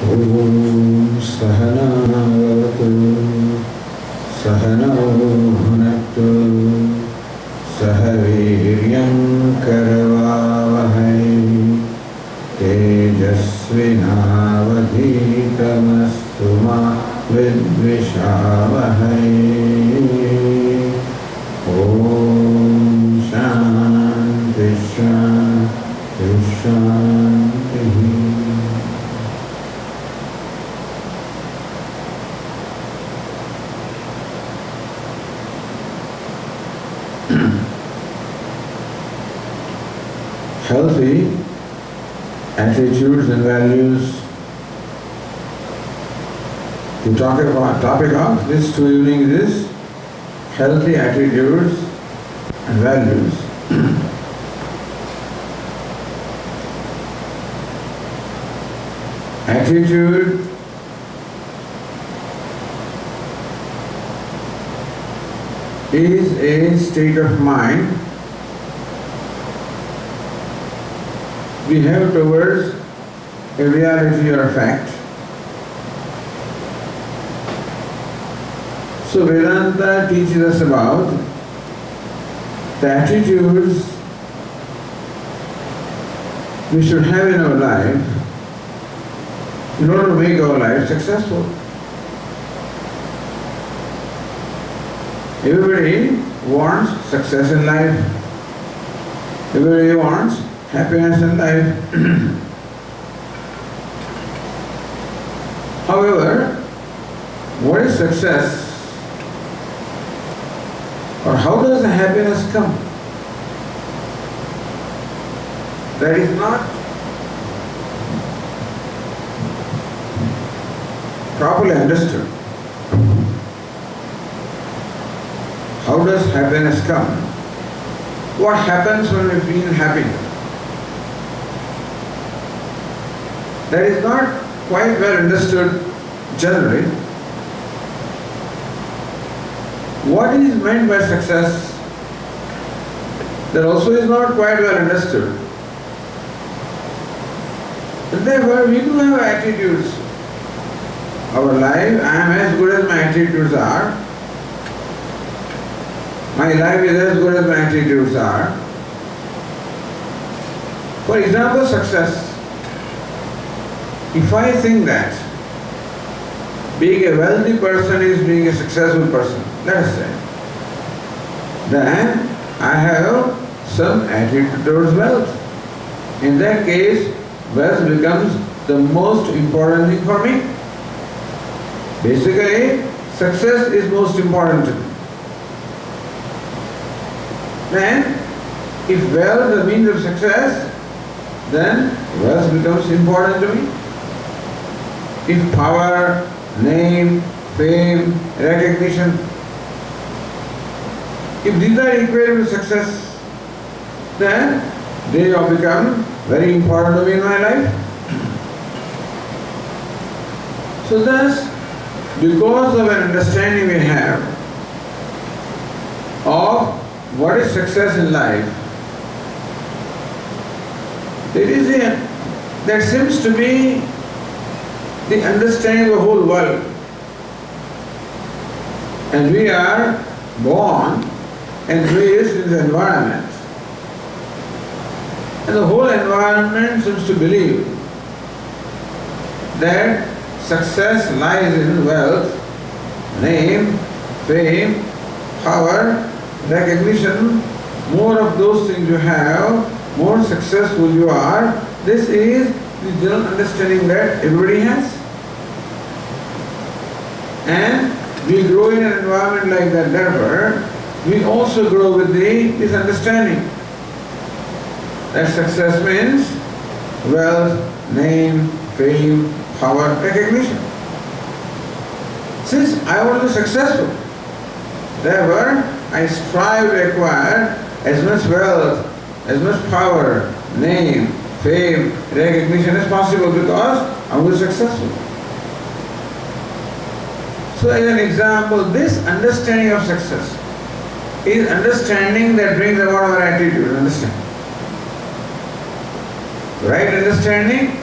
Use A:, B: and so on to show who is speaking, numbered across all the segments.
A: Om Sahana Vavatu Sahana Bhunaktu Sahaviryam Karavavahai Tejasvinavadhitamastu ma vidvishavahai. Om Shanti Shanti Shanti. Healthy attitudes and values. The topic of this 2 evenings is healthy attitudes and values. Attitude is a state of mind we have towards a reality or a fact. So Vedanta teaches us about the attitudes we should have in our life in order to make our life successful. Everybody wants success in life. Everybody wants happiness in life. However, what is success? Or how does the happiness come? That is not properly understood. How does happiness come? What happens when we feel happy? That is not quite well understood generally. What is meant by success? That also is not quite well understood. But therefore, we do have attitudes. Our life, I am as good as my attitudes are. My life is as good as my attitudes are. For example, success. If I think that being a wealthy person is being a successful person, let us say, then I have some attitude towards wealth. In that case, wealth becomes the most important thing for me. Basically, success is most important to me. Then, if wealth is the means of success, then wealth becomes important to me. If power, name, fame, recognition, if these are equal to success, then they have become very important to me in my life. So thus, because of an understanding we have of what is success in life, that seems to be the understanding of the whole world. And we are born and raised in the environment. And the whole environment seems to believe that success lies in wealth, name, fame, power, recognition. More of those things you have, more successful you are. This is the general understanding that everybody has. And we grow in an environment like that, therefore, we also grow with this understanding that success means wealth, name, fame, power, recognition. Since I want to be successful, therefore, I strive to acquire as much wealth, as much power, name, fame, recognition as possible because I want to be successful. So as an example, this understanding of success is understanding that brings about our attitude, understand? Right understanding,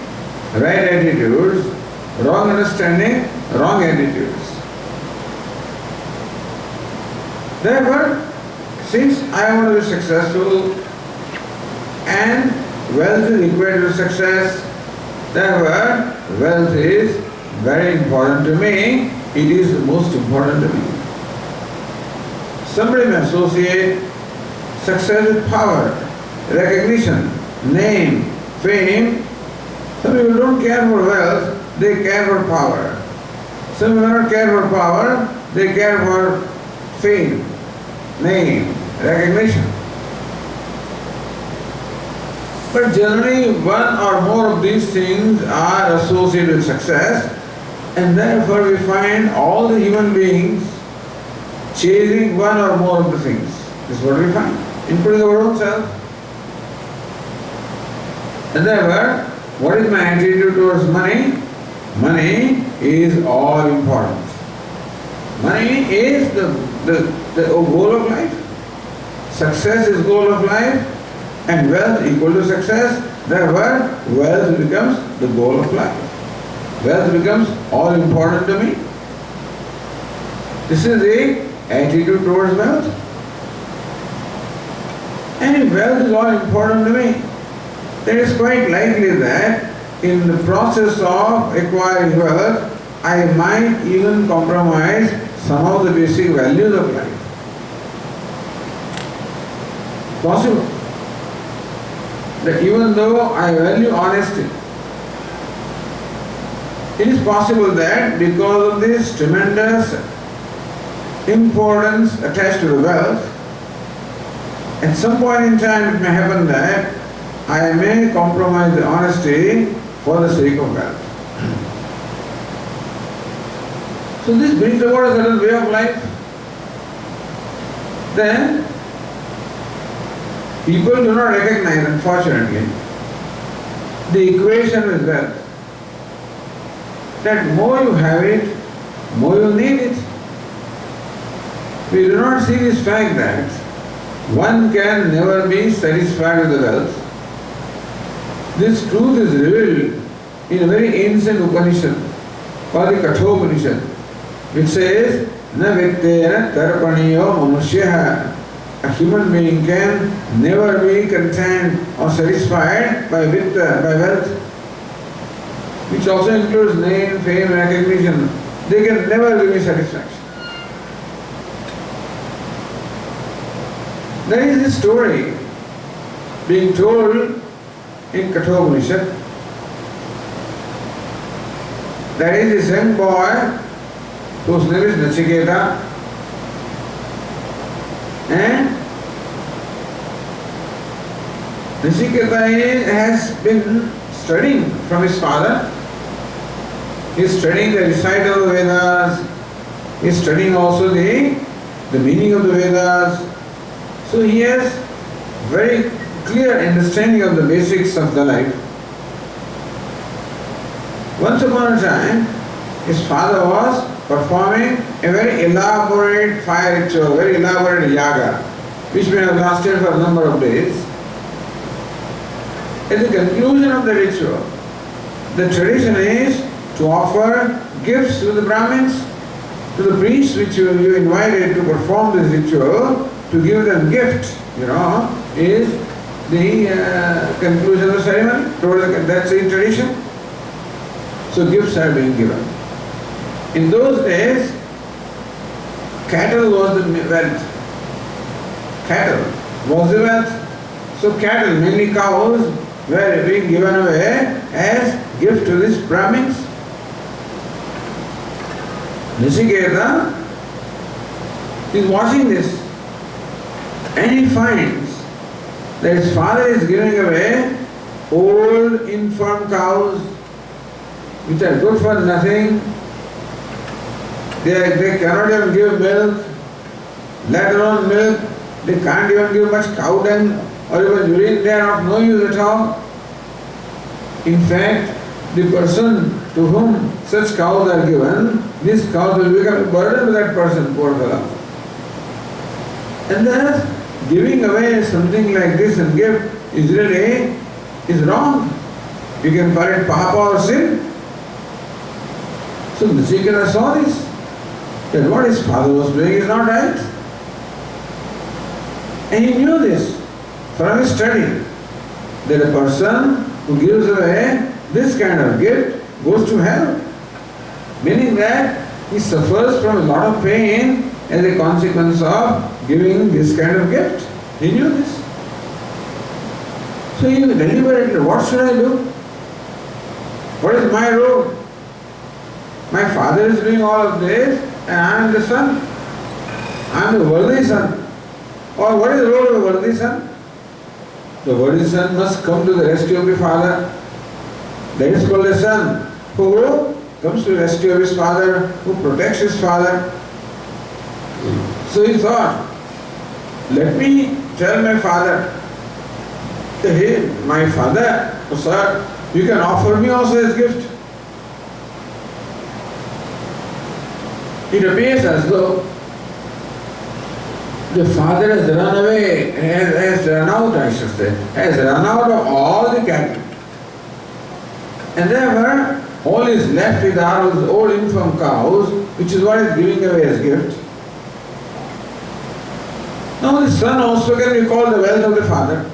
A: right attitudes wrong understanding, wrong attitudes. Therefore, since I want to be successful and wealth is equal to success, therefore wealth is very important to me. It is the most important to me. Somebody may associate success with power, recognition, name, fame. Some people don't care for wealth, they care for power. Some people don't care for power, they care for fame, name, recognition. But generally one or more of these things are associated with success, and therefore we find all the human beings chasing one or more of the things. This is what we find, including our own self. And therefore, what is my attitude towards money? Money is all important. Money is the goal of life. Success is goal of life, and wealth equal to success. Therefore, wealth becomes the goal of life. Wealth becomes all important to me. This is the attitude towards wealth. And if wealth is all important to me, then it is quite likely that in the process of acquiring wealth, I might even compromise some of the basic values of life. Possible. That even though I value honesty, it is possible that because of this tremendous importance attached to the wealth, at some point in time it may happen that I may compromise the honesty for the sake of wealth. So this brings about a certain way of life. Then people do not recognize, unfortunately, the equation with wealth. That more you have it, more you need it. We do not see this fact that one can never be satisfied with the wealth. This truth is revealed in a very ancient Upanishad called the Kathopanishad, which says, Na vittena tarpaniyo manushyaha. A human being can never be content or satisfied by vitta, by wealth, which also includes name, fame, recognition. They can never give me satisfaction. There is this story being told in Kathopanishad. There is this young boy whose name is Nachiketa, and Nachiketa has been studying from his father. He is studying the recital of the Vedas. He is studying also the meaning of the Vedas. So he has very clear understanding of the basics of the life. Once upon a time, his father was performing a very elaborate fire ritual, very elaborate yaga, which may have lasted for a number of days. At the conclusion of the ritual, the tradition is to offer gifts to the Brahmins, to the priests which you invited to perform this ritual, to give them gift, is the conclusion of the ceremony. That's the tradition. So gifts are being given. In those days, cattle was the wealth. Cattle was the wealth. So cattle, mainly cows, were being given away as gift to these Brahmins. Nachiketa is watching this, and he finds that his father is giving away old infirm cows which are good for nothing. They cannot even give milk, let alone milk. They can't even give much cow dung or even urine. They are of no use at all. In fact, the person to whom such cows are given, these cows will become a burden to that person, poor fellow. And thus, giving away something like this and gift is wrong. You can call it papa or sin. So Nachiketa saw this, that what his father was doing is not right. And he knew this from his study, that a person who gives away this kind of gift goes to hell. Meaning that he suffers from a lot of pain as a consequence of giving this kind of gift. He knew this. So he deliberated, what should I do? What is my role? My father is doing all of this and I am the son. I am the worthy son. Or what is the role of a worthy son? The worthy son must come to the rescue of the father. That is called a son who comes to the rescue of his father, who protects his father. So he thought, let me tell my father that, hey, my father, oh sir, you can offer me also as gift. It appears as though the father has run away, has run out, I should say, has run out of all the cattle. And therefore, all is left with are those old infirm cows, which is what he is giving away as gift. Now the son also can recall the wealth of the father.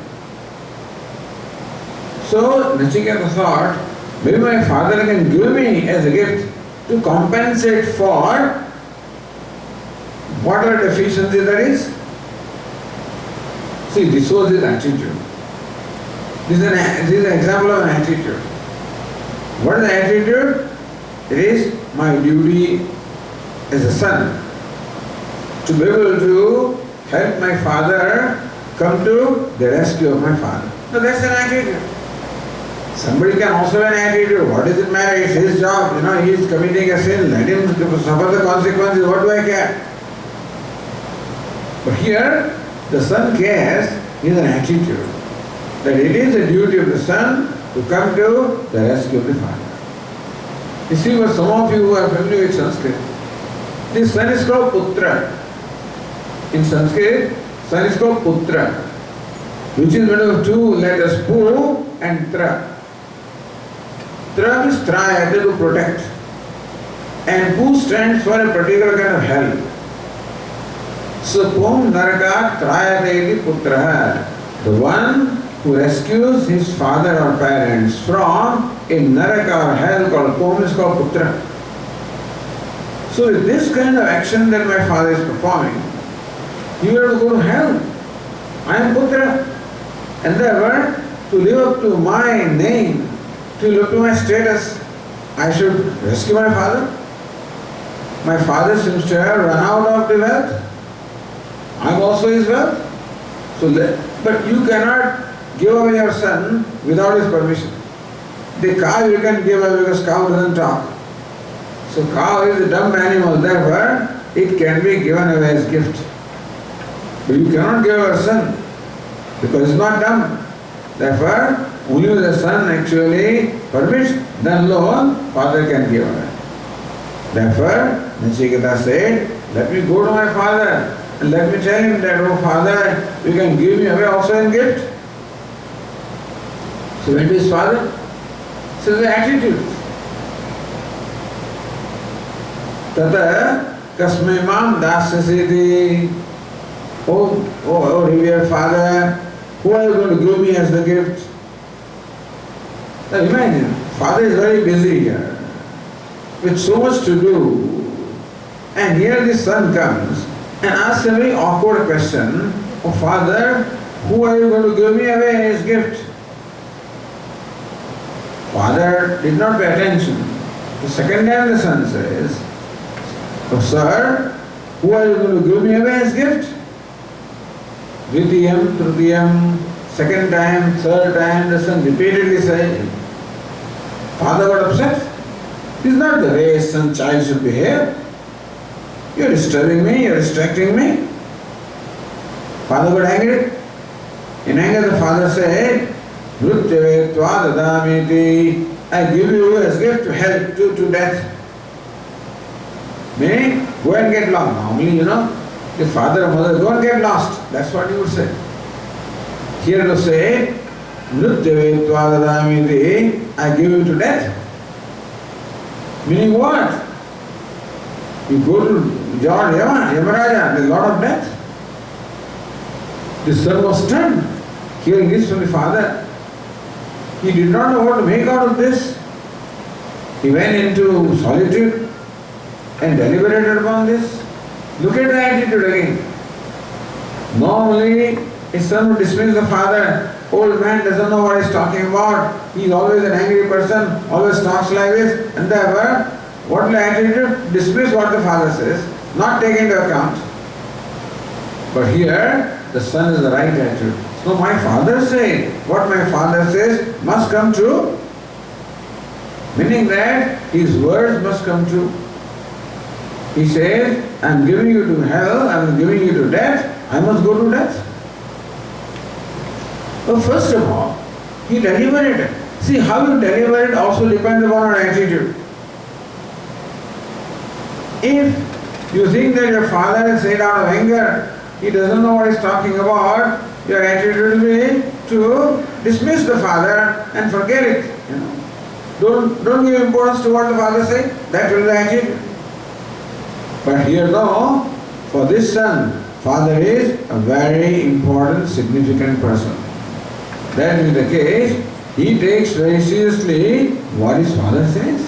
A: So Nachiketa thought, maybe my father can give me as a gift to compensate for whatever deficiency that is. See, this was his attitude. This is an example of an attitude. What is the attitude? It is my duty as a son to be able to help my father come to the rescue of my father. So that's an attitude. Somebody can also have an attitude. What does it matter? It's his job. He is committing a sin. Let him suffer the consequences. What do I care? But here, the son cares is an attitude. That it is the duty of the son to come to the rescue of the father. You see, for some of you who are familiar with Sanskrit, this son is called Putra. In Sanskrit, son is called Putra, which is made of two letters, Pu and Tra. Tra is Traya, to protect. And Pu stands for a particular kind of hell. So Pum Naraka Trayate Putra, the one who rescues his father or parents from a Naraka or hell called Pum is called Putra. So with this kind of action that my father is performing, you have to go to hell. I am Putra. And therefore, to live up to my name, to live up to my status, I should rescue my father. My father seems to have run out of the wealth. I am also his wealth. But you cannot give away your son without his permission. The cow you can give away because cow doesn't talk. So cow is a dumb animal, therefore it can be given away as gift. But you cannot give your son because it's not dumb. Therefore, only if the son actually permits, then alone father can give away. Therefore, Nachiketa said, let me go to my father and let me tell him that, oh father, you can give me away also in gift. So went to his father. So the attitude. Tata kasmai mam dasyasiti. Oh revered father, who are you going to give me as the gift? Now imagine, father is very busy here, with so much to do, and here this son comes and asks a very awkward question, oh father, who are you going to give me away as gift? Father did not pay attention. The second time the son says, oh sir, who are you going to give me away as gift? Dvitiyam, Trutiyam, second time, third time, the son repeatedly said. Father got upset. This is not the way a son child should behave. You are disturbing me, you are distracting me. Father got angry. In anger the father said, Nrutyave tva dadamiti, I give you as gift to help you to death. Meaning, go and get lost. Normally, the father or mother, go and get lost. That's what you would say. Here to say, Nrutyave tva dadamiti, I give you to death. Meaning what? You go to Yamaraja, the Lord of Death. The son was stunned, hearing this from the father. He did not know what to make out of this. He went into solitude and deliberated upon this. Look at the attitude again. Normally, his son would dismiss the father. Old man doesn't know what he's talking about. He's always an angry person, always talks like this. And therefore, what the attitude? Dismiss what the father says, not take into account. But here, the son is the right attitude. So my father said, what my father says must come true. Meaning that his words must come true. He says, I am giving you to hell, I am giving you to death, I must go to death. Well, first of all, he deliberated. See, how you deliberate also depends upon our attitude. If you think that your father has said out of anger, he doesn't know what he's talking about, your attitude will be to dismiss the father and forget it. Don't give importance to what the father said. That will be the attitude. But here though, for this son, father is a very important, significant person. That is the case, he takes very seriously what his father says.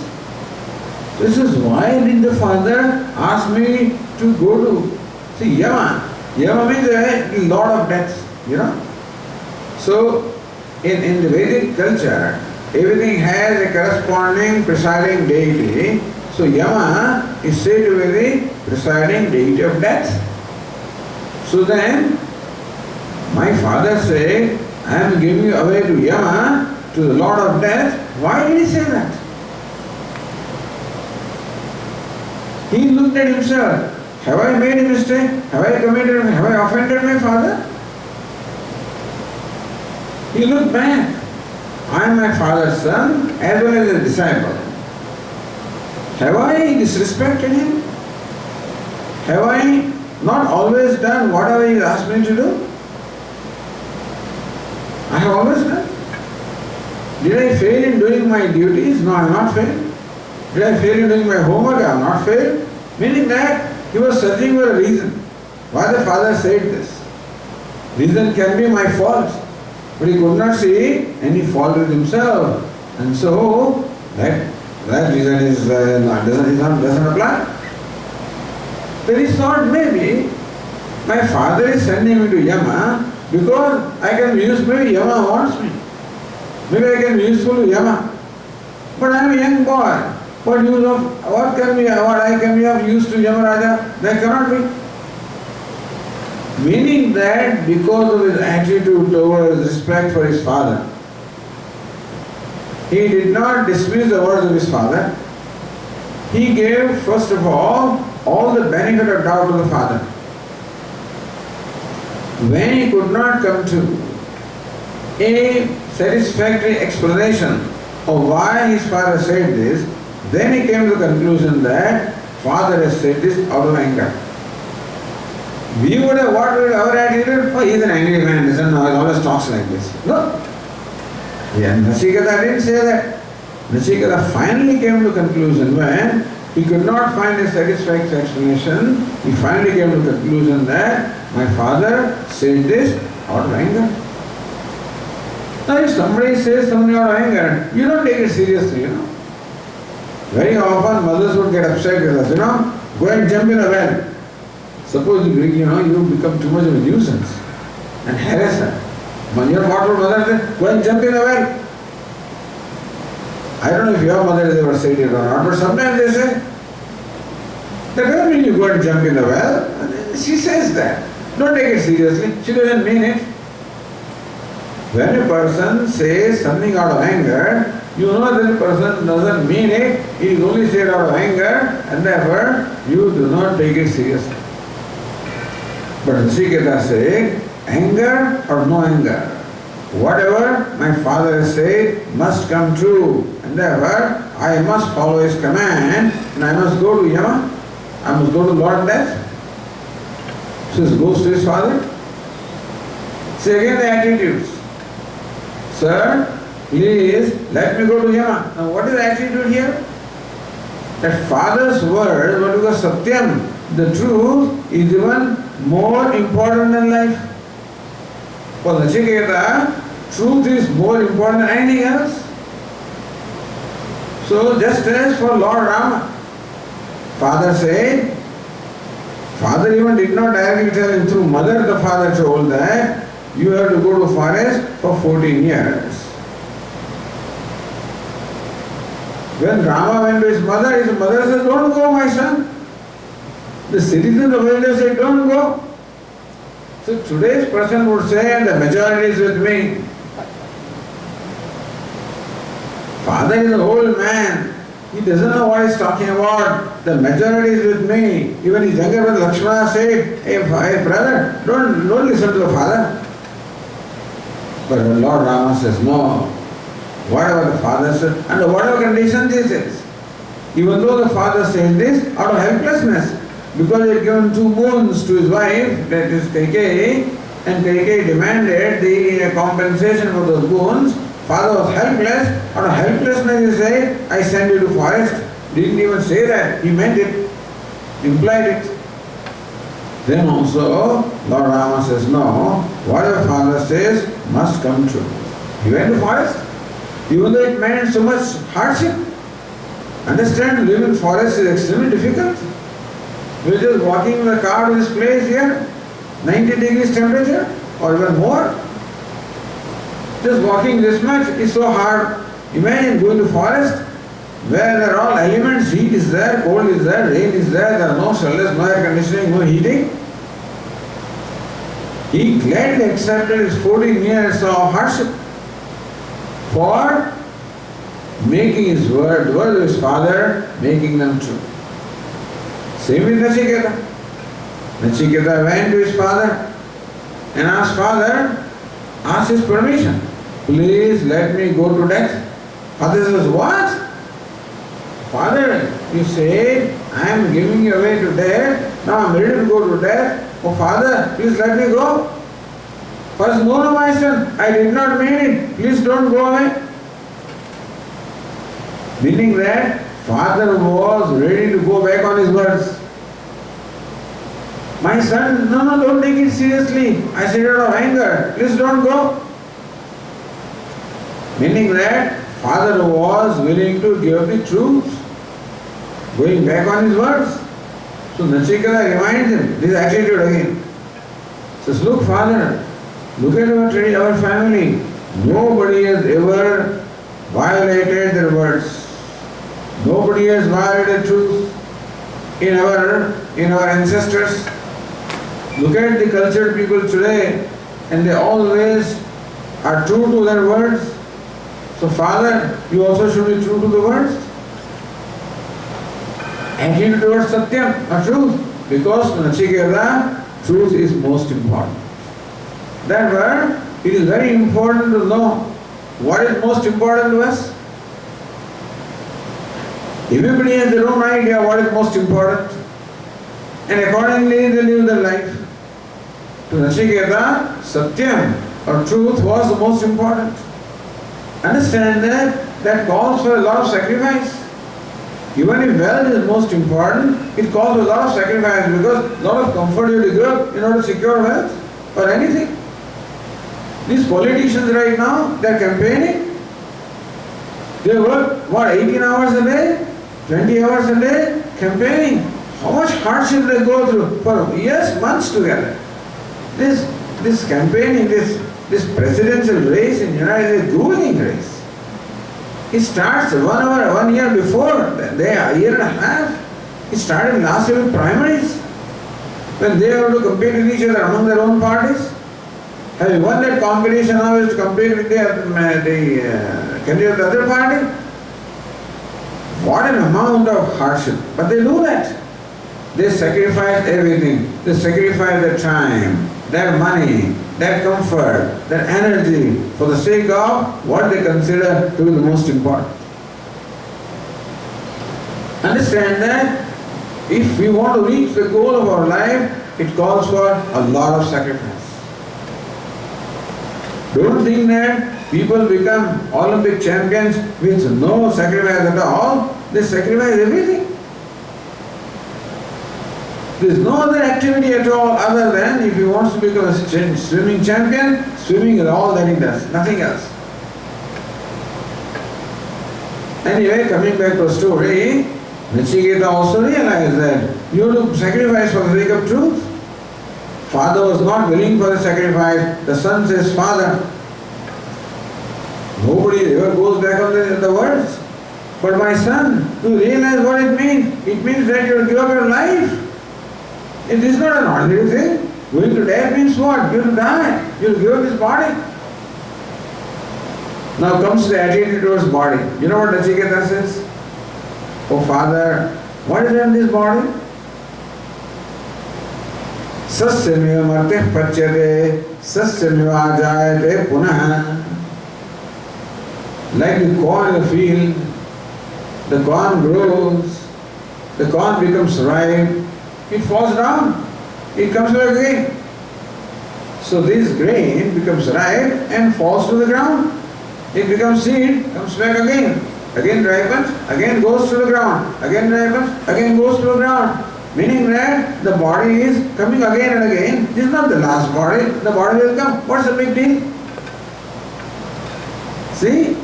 A: This is why did the father ask me to go to, see, Yama. Yama means the Lord of Death, So, in the Vedic culture, everything has a corresponding presiding deity. So Yama is said to be the presiding deity of death. So then, my father said, I am giving you away to Yama, to the Lord of Death. Why did he say that? He looked at himself. Have I made a mistake? Have I offended my father? He looked back. I am my father's son as well as a disciple. Have I disrespected him? Have I not always done whatever he asked me to do? I have always done. Did I fail in doing my duties? No, I have not failed. Did I fail in doing my homework? I have not failed. Meaning that he was searching for a reason. Why the father said this? Reason can be my fault. But he could not see any fault with himself. And so, that reason is doesn't apply. Then he thought maybe my father is sending me to Yama because I can be useful, maybe Yama wants me. Maybe I can be useful to Yama. But I am a young boy. What I can be of use to Yamaraja? There cannot be. Meaning that because of his attitude towards respect for his father, he did not dismiss the words of his father. He gave, first of all the benefit of doubt to the father. When he could not come to a satisfactory explanation of why his father said this, then he came to the conclusion that father has said this out of anger. We would have, what would our attitude? Oh, he's an angry man, doesn't know, he always talks like this. No. Yeah, Nachiketa didn't say that. Nachiketa finally came to the conclusion when he could not find a satisfactory explanation. He finally came to the conclusion that my father said this out of anger. Now if somebody says something out of anger, you don't take it seriously, Very often mothers would get upset with us, go and jump in a well. Suppose you become too much of a nuisance and harass her. Your mother says, go and jump in a well. I don't know if your mother has ever said it or not, but sometimes they say, that doesn't mean you go and jump in the well. She says that. Don't take it seriously. She doesn't mean it. When a person says something out of anger, you know that person doesn't mean it. He is only said out of anger, and therefore you do not take it seriously. But Nachiketa said, anger or no anger, whatever my father has said must come true, and therefore I must follow his command, and I must go to Yama, I must go to Lord Death. So he goes to his father. See again the attitudes. Sir, please let me go to Yama. Now what is the attitude here? that father's word, what we call Satyam, the truth, is even more important than life. For Nachiketa, truth is more important than anything else. So just as for Lord Rama, father said, father even did not directly tell him, through mother the father told that you have to go to forest for 14 years. When Rama went to his mother said, don't go my son. The citizens of India said, don't go. So today's person would say, the majority is with me. Father is an old man. He doesn't know what he's talking about. The majority is with me. Even his younger brother Lakshmana said, hey brother, don't listen to the father. But Lord Rama says, no. Whatever the father said, under whatever conditions he says. Even though the father said this out of helplessness, because he had given 2 boons to his wife, that is Kaikeyi, and Kaikeyi demanded the compensation for those boons. Father was helpless. Out of helplessness he said, I send you to forest. Didn't even say that. He meant it. Implied it. Then also, Lord Rama says, no, whatever father says must come true. He went to forest. Even though it meant so much hardship. Understand, living in forest is extremely difficult. We are just walking in the car to this place here, 90 degrees temperature or even more. Just walking this much is so hard. Imagine going to forest where there are all elements, heat is there, cold is there, rain is there are no shelters, no air conditioning, no heating. He gladly accepted his 14 years of hardship for making his word, the word of his father, making them true. Same with Nachiketa. Nachiketa went to his father and asked his permission. Please let me go to death. Father says, what? Father, you say, I am giving you away to death. Now I am ready to go to death. Oh father, please let me go. First, no, my son, I did not mean it. Please don't go away. Meaning that father was ready to go back on his words. My son, no, don't take it seriously. I said out of anger, please don't go. Meaning that father was willing to give the truth, going back on his words. So Nachiketa reminds him this attitude again. Says, look father, look at our family. Nobody has ever violated their words. Nobody has violated truth in our ancestors. Look at the cultured people today, and they always are true to their words. So father, you also should be true to the words. Attitude towards Satyam, or truth, because Nachiketa, truth is most important. Therefore, it is very important to know what is most important to us. Everybody has their own idea what is most important, and accordingly they live their life. To Nachiketa, Satyam or truth was the most important. Understand that calls for a lot of sacrifice. Even if wealth is most important, it calls for a lot of sacrifice because a lot of comfort you have to give in order to secure wealth or anything. These politicians right now, they are campaigning. They work, 18 hours a day, 20 hours a day, campaigning. How much hardship they go through for years, months together. This campaigning, this presidential race in the United States, grueling race. It starts 1 year before, a year and a half. It started last year with primaries, when they have to compete with each other among their own parties. Having won that competition, now is to compete with the candidate of the other party. What an amount of hardship. But they do that. They sacrifice everything. They sacrifice their time, their money, their comfort, their energy for the sake of what they consider to be the most important. Understand that if we want to reach the goal of our life, it calls for a lot of sacrifice. Don't think that people become Olympic champions with no sacrifice at all. they sacrifice everything. There is no other activity at all other than if he wants to become a swimming champion, swimming is all that he does, nothing else. Anyway, coming back to the story, Nachiketa also realized that you have to sacrifice for the sake of truth. Father was not willing for the sacrifice. The son says, Father, nobody ever goes back on the words. But my son, you realize what it means? It means that you will give up your life. It is not an ordinary thing. Going to death means what? You will die. You will give up this body. Now comes the attitude towards body. You know what Nachiketa says? Oh Father, what is in this body? Sasyameva marteh pachyate, sasyameva ajayate punah. Like the corn in the field, the corn grows, the corn becomes ripe, it falls down, it comes back again. So this grain becomes ripe and falls to the ground. It becomes seed, comes back again. Again ripens, again goes to the ground. Again ripens, again goes to the ground. Meaning that the body is coming again and again. This is not the last body, the body will come. What's the big deal? See,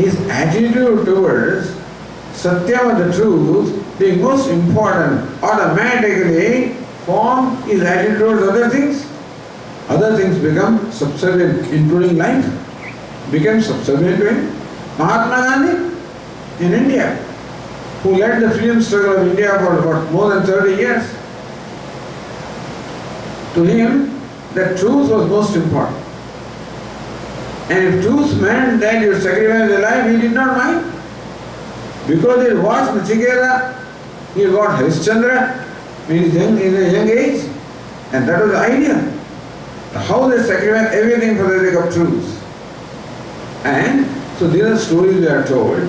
A: his attitude towards Satyam, the truth, being most important, automatically form his attitude towards other things. Other things become subservient, including life, became subservient to him. Mahatma Gandhi in India, who led the freedom struggle of India for more than 30 years. To him, the truth was most important. And if truth meant that you sacrifice your life, he did not mind. Because he watched Nachiketa, he got Harishchandra in a young age, and that was the idea. How they sacrifice everything for the sake of truth. And so these are stories we are told.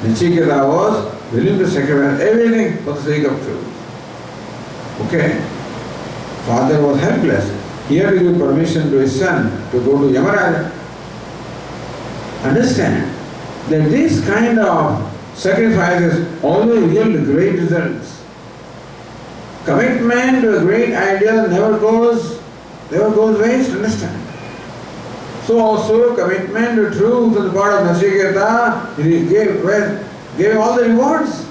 A: Nachiketa was willing to sacrifice everything for the sake of truth. Okay? Father was helpless. He had to give permission to his son to go to Yamaraja. Understand that this kind of sacrifices always yield great results. Commitment to a great ideal never goes waste, understand. So also commitment to truth on the part of Nachiketa, he gave all the rewards.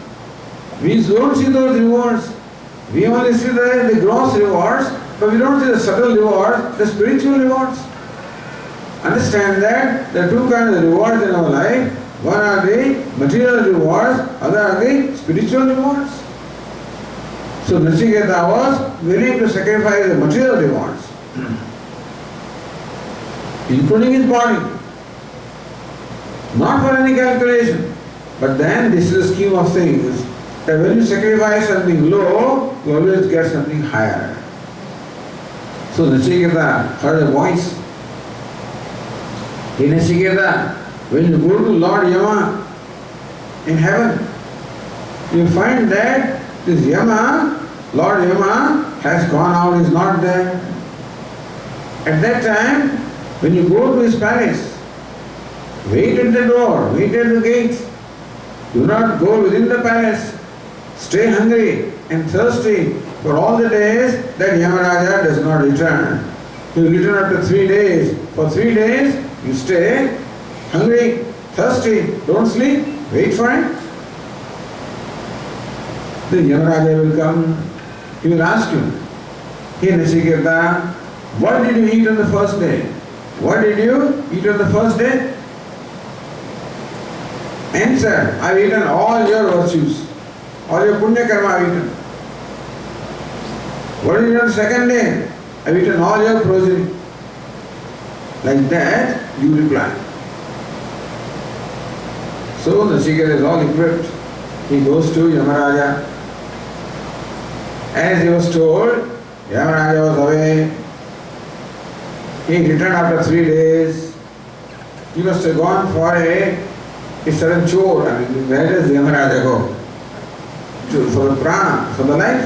A: We don't see those rewards. We only see the gross rewards, but we don't see the subtle rewards, the spiritual rewards. Understand that there are two kinds of rewards in our life. One are the material rewards, other are the spiritual rewards. So Nachiketa was willing to sacrifice the material rewards, including his body. Not for any calculation. But then this is the scheme of things, that when you sacrifice something low, you always get something higher. So Nachiketa heard a voice. Hey Nachiketa, when you go to Lord Yama in heaven, you find that this Yama, Lord Yama, has gone out, is not there. At that time, when you go to his palace, wait at the door, wait at the gates. Do not go within the palace. Stay hungry and thirsty for all the days that Yamaraja does not return. He will return after 3 days. For 3 days, you stay hungry, thirsty, don't sleep, wait for him. Then Yamaraja will come, he will ask you, hey Nachiketa, what did you eat on the first day? What did you eat on the first day? Answer, I have eaten all your virtues, all your punya karma I have eaten. What did you eat on the second day? I have eaten all your progeny. Like that, you reply. So Nachiketa is all equipped. He goes to Yamaraja. As he was told, Yamaraja was away. He returned after 3 days. He must have gone for a certain chore. I mean, where does Yamaraja go? For the prana, for the life.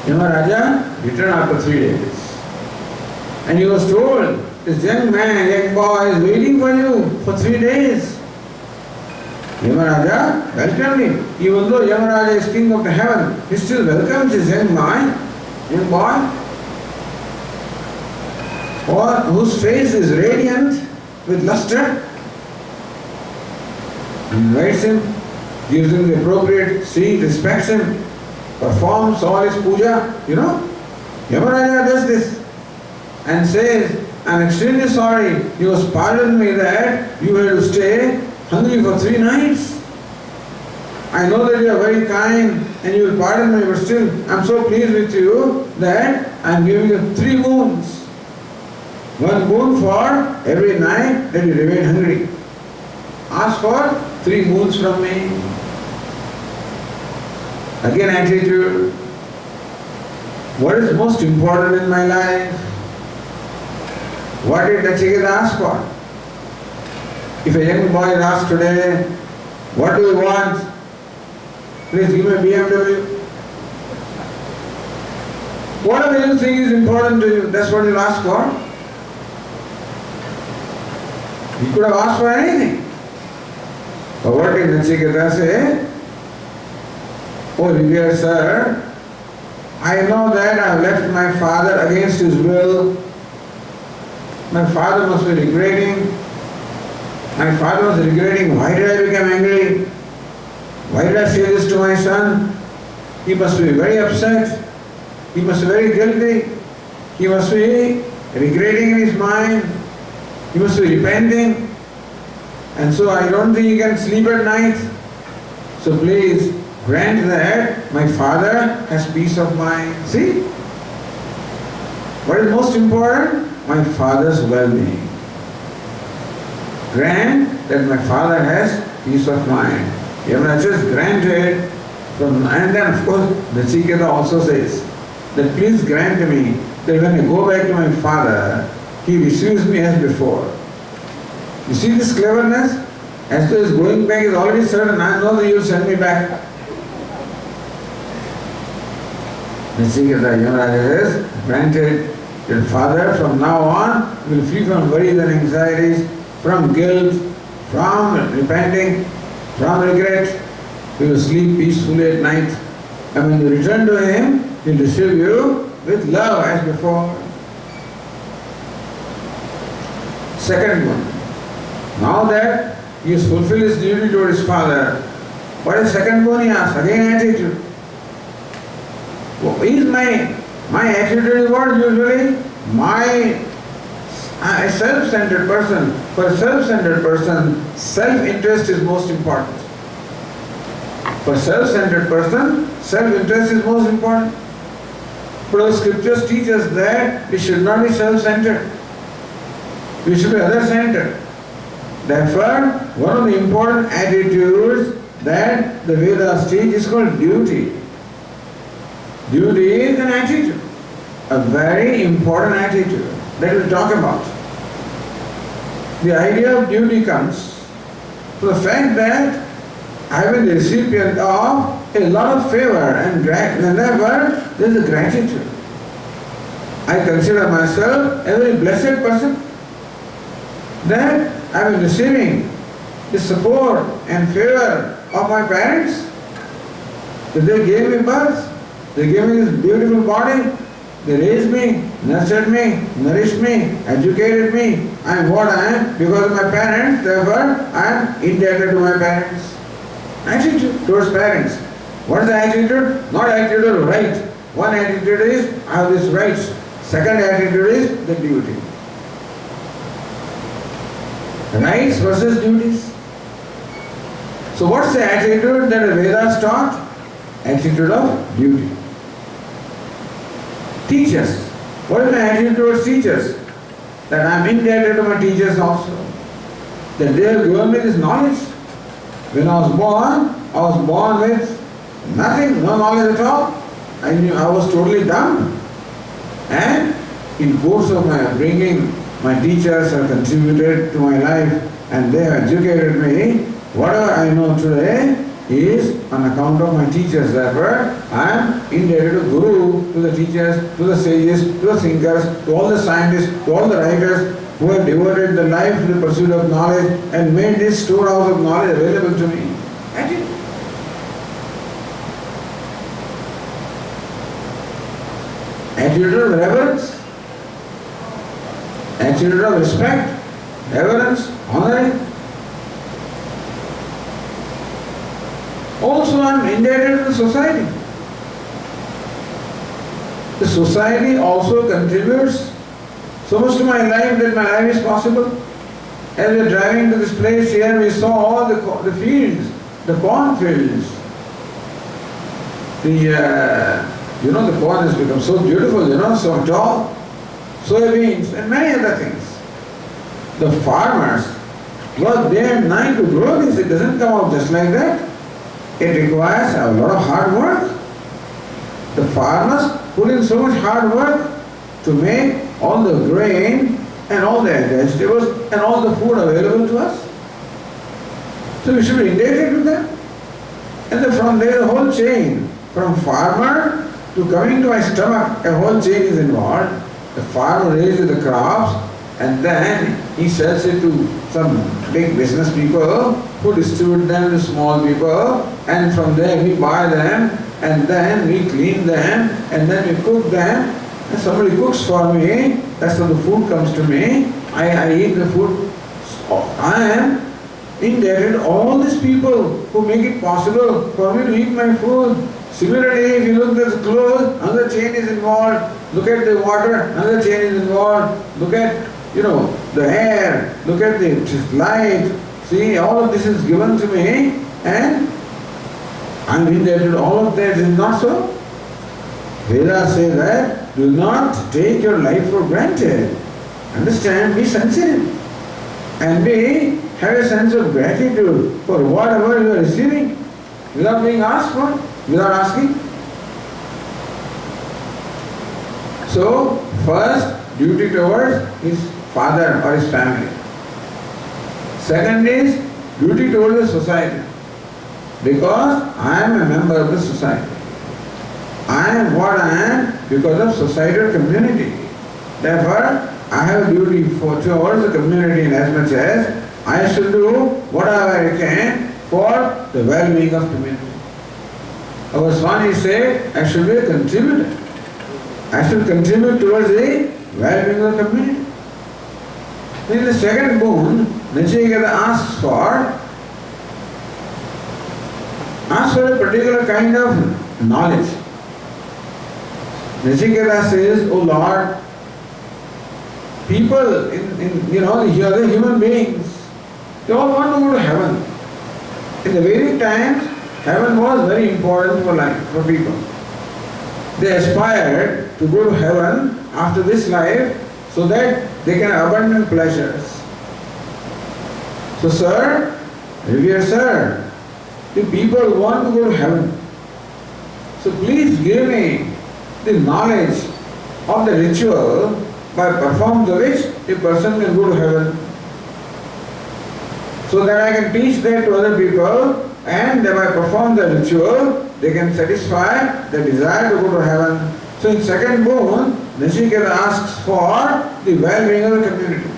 A: Yamaraja returned after 3 days. And he was told, this young man, young boy is waiting for you for 3 days. Yamaraja welcomed him. Even though Yamaraja is king of the heaven, he still welcomes his young boy, or whose face is radiant with luster. He invites him, gives him the appropriate seat, respects him, performs all his puja. Yamaraja does this and says, I'm extremely sorry, you must pardon me that you had to stay hungry for 3 nights. I know that you are very kind and you will pardon me, but still I am so pleased with you that I am giving you 3 boons. 1 boon for every night that you remain hungry. Ask for 3 boons from me. Again, attitude. What is most important in my life? What did Nachiketa ask for? If a young boy is asked today, what do you want? Please give me a BMW. Whatever you think is important to you, that's what you'll ask for. You could have asked for anything. But what did Nachiketa say? Oh, dear sir, I know that I have left my father against his will. My father must be regretting. My father was regretting, why did I become angry? Why did I say this to my son? He must be very upset. He must be very guilty. He must be regretting in his mind. He must be repenting. And so I don't think he can sleep at night. So please grant that my father has peace of mind. See? What is most important? My father's well-being. Grant that my father has peace of mind. Yamaraja just granted, and then of course Nachiketa also says that please grant me that when I go back to my father, he receives me as before. You see this cleverness? As though his going back is already certain, I know that you will send me back. Nachiketa, Yamaraja says, granted that father from now on will be free from worries and anxieties, from guilt, from repenting, from regret. He will sleep peacefully at night. And when you return to him, he will receive you with love as before. Second one. Now that he has fulfilled his duty toward his father, what is second one he asks? Again attitude. What is my attitude is what usually? A self-centered person. For a self-centered person, self-interest is most important. For a self-centered person, self-interest is most important. But the scriptures teach us that we should not be self-centered. We should be other-centered. Therefore, one of the important attitudes that the Vedas teach is called duty. Duty is an attitude, a very important attitude that we'll talk about. The idea of duty comes from the fact that I have been the recipient of a lot of favor and whenever there is a gratitude. I consider myself a very blessed person that I have been receiving the support and favor of my parents, that they gave me birth, they gave me this beautiful body, they raised me, nurtured me, nourished me, educated me. I am what I am because of my parents, therefore I am indebted to my parents. Attitude towards parents. What is the attitude? Not attitude of right. One attitude is, I have these rights. Second attitude is the duty. Rights versus duties. So what's the attitude that the Vedas taught? Attitude of duty. Teachers. What is my attitude towards teachers? That I am indebted to my teachers also. That they have given me this knowledge. When I was born with nothing, no knowledge at all. I was totally dumb. And in course of my upbringing, my teachers have contributed to my life and they have educated me. Whatever I know today is on account of my teachers. Therefore, I am indebted to Guru, to the teachers, to the sages, to the thinkers, to all the scientists, to all the writers. who have devoted their life to the pursuit of knowledge and made this storehouse of knowledge available to me. Attitude. Attitude of reverence, attitude of respect, reverence, honoring. Also, I am indebted to the society. The society also contributes so much to my life that my life is possible. As we are driving to this place here, we saw all the fields, the corn fields. The corn has become so beautiful, so tall, soybeans and many other things. The farmers work day and night to grow this. It doesn't come out just like that. It requires a lot of hard work. The farmers put in so much hard work to make all the grain and all the vegetables and all the food available to us. So we should be indebted to them. And then from there the whole chain, from farmer to coming to my stomach, a whole chain is involved. The farmer raises the crops and then he sells it to some big business people who distribute them to small people, and from there we buy them and then we clean them and then we cook them, and somebody cooks for me, that's how the food comes to me. I eat the food. I am indebted to all these people who make it possible for me to eat my food. Similarly, if you look at the clothes, another chain is involved. Look at the water, another chain is involved. Look at, the air, look at the light. See, all of this is given to me and I am indebted to all of that. Is it not so? Vedas say that do not take your life for granted. Understand, be sensitive and have a sense of gratitude for whatever you are receiving without being asked for, without asking. So, first, duty towards his father or his family. Second is duty towards the society. Because I am a member of the society. I am what I am because of societal community. Therefore, I have a duty towards the community in as much as I should do whatever I can for the well-being of community. Our Swami said, I should be a contributor. I should contribute towards the well-being of the community. In the second boon, Nachiketa asks for a particular kind of knowledge. Nachiketa says, "O Lord, people here are the human beings. They all want to go to heaven. In the Vedic times, heaven was very important for people. They aspired to go to heaven after this life so that they can have abundant pleasures. So, sir, revered sir, the people want to go to heaven. So please give me the knowledge of the ritual by performing which a person can go to heaven, so that I can teach that to other people, and by performing the ritual they can satisfy the desire to go to heaven." So in second boon, Nachiketa asks for the well-being of the community.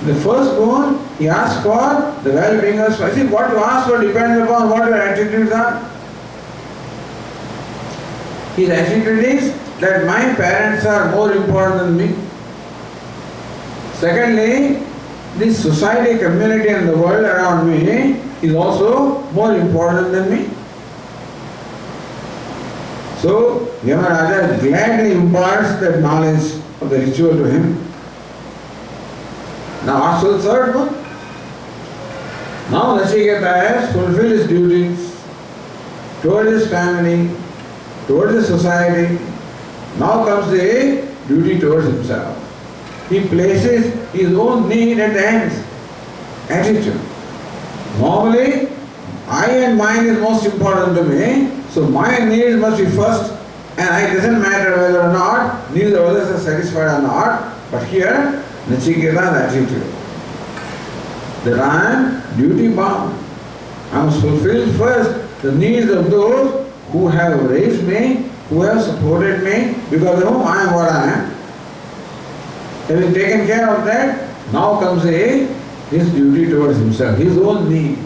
A: In the first boon, he asks for the well-being of society. See, what you ask for depends upon what your attitudes are. His attitude is that my parents are more important than me. Secondly, this society, community and the world around me is also more important than me. So, Yamaraja gladly imparts that knowledge of the ritual to him. Now, after the third one, now Nachiketa has fulfilled his duties towards his family, towards the society. Now comes the duty towards himself. He places his own need at the ends. Attitude. Normally, I and mine is most important to me, so my needs must be first, and it doesn't matter whether or not needs of others are satisfied or not. But here, Nachiketa's attitude, that I am duty bound. I must fulfill first the needs of those who have raised me, who have supported me, because of whom I am what I am. Having taken care of that, now comes his duty towards himself, his own need.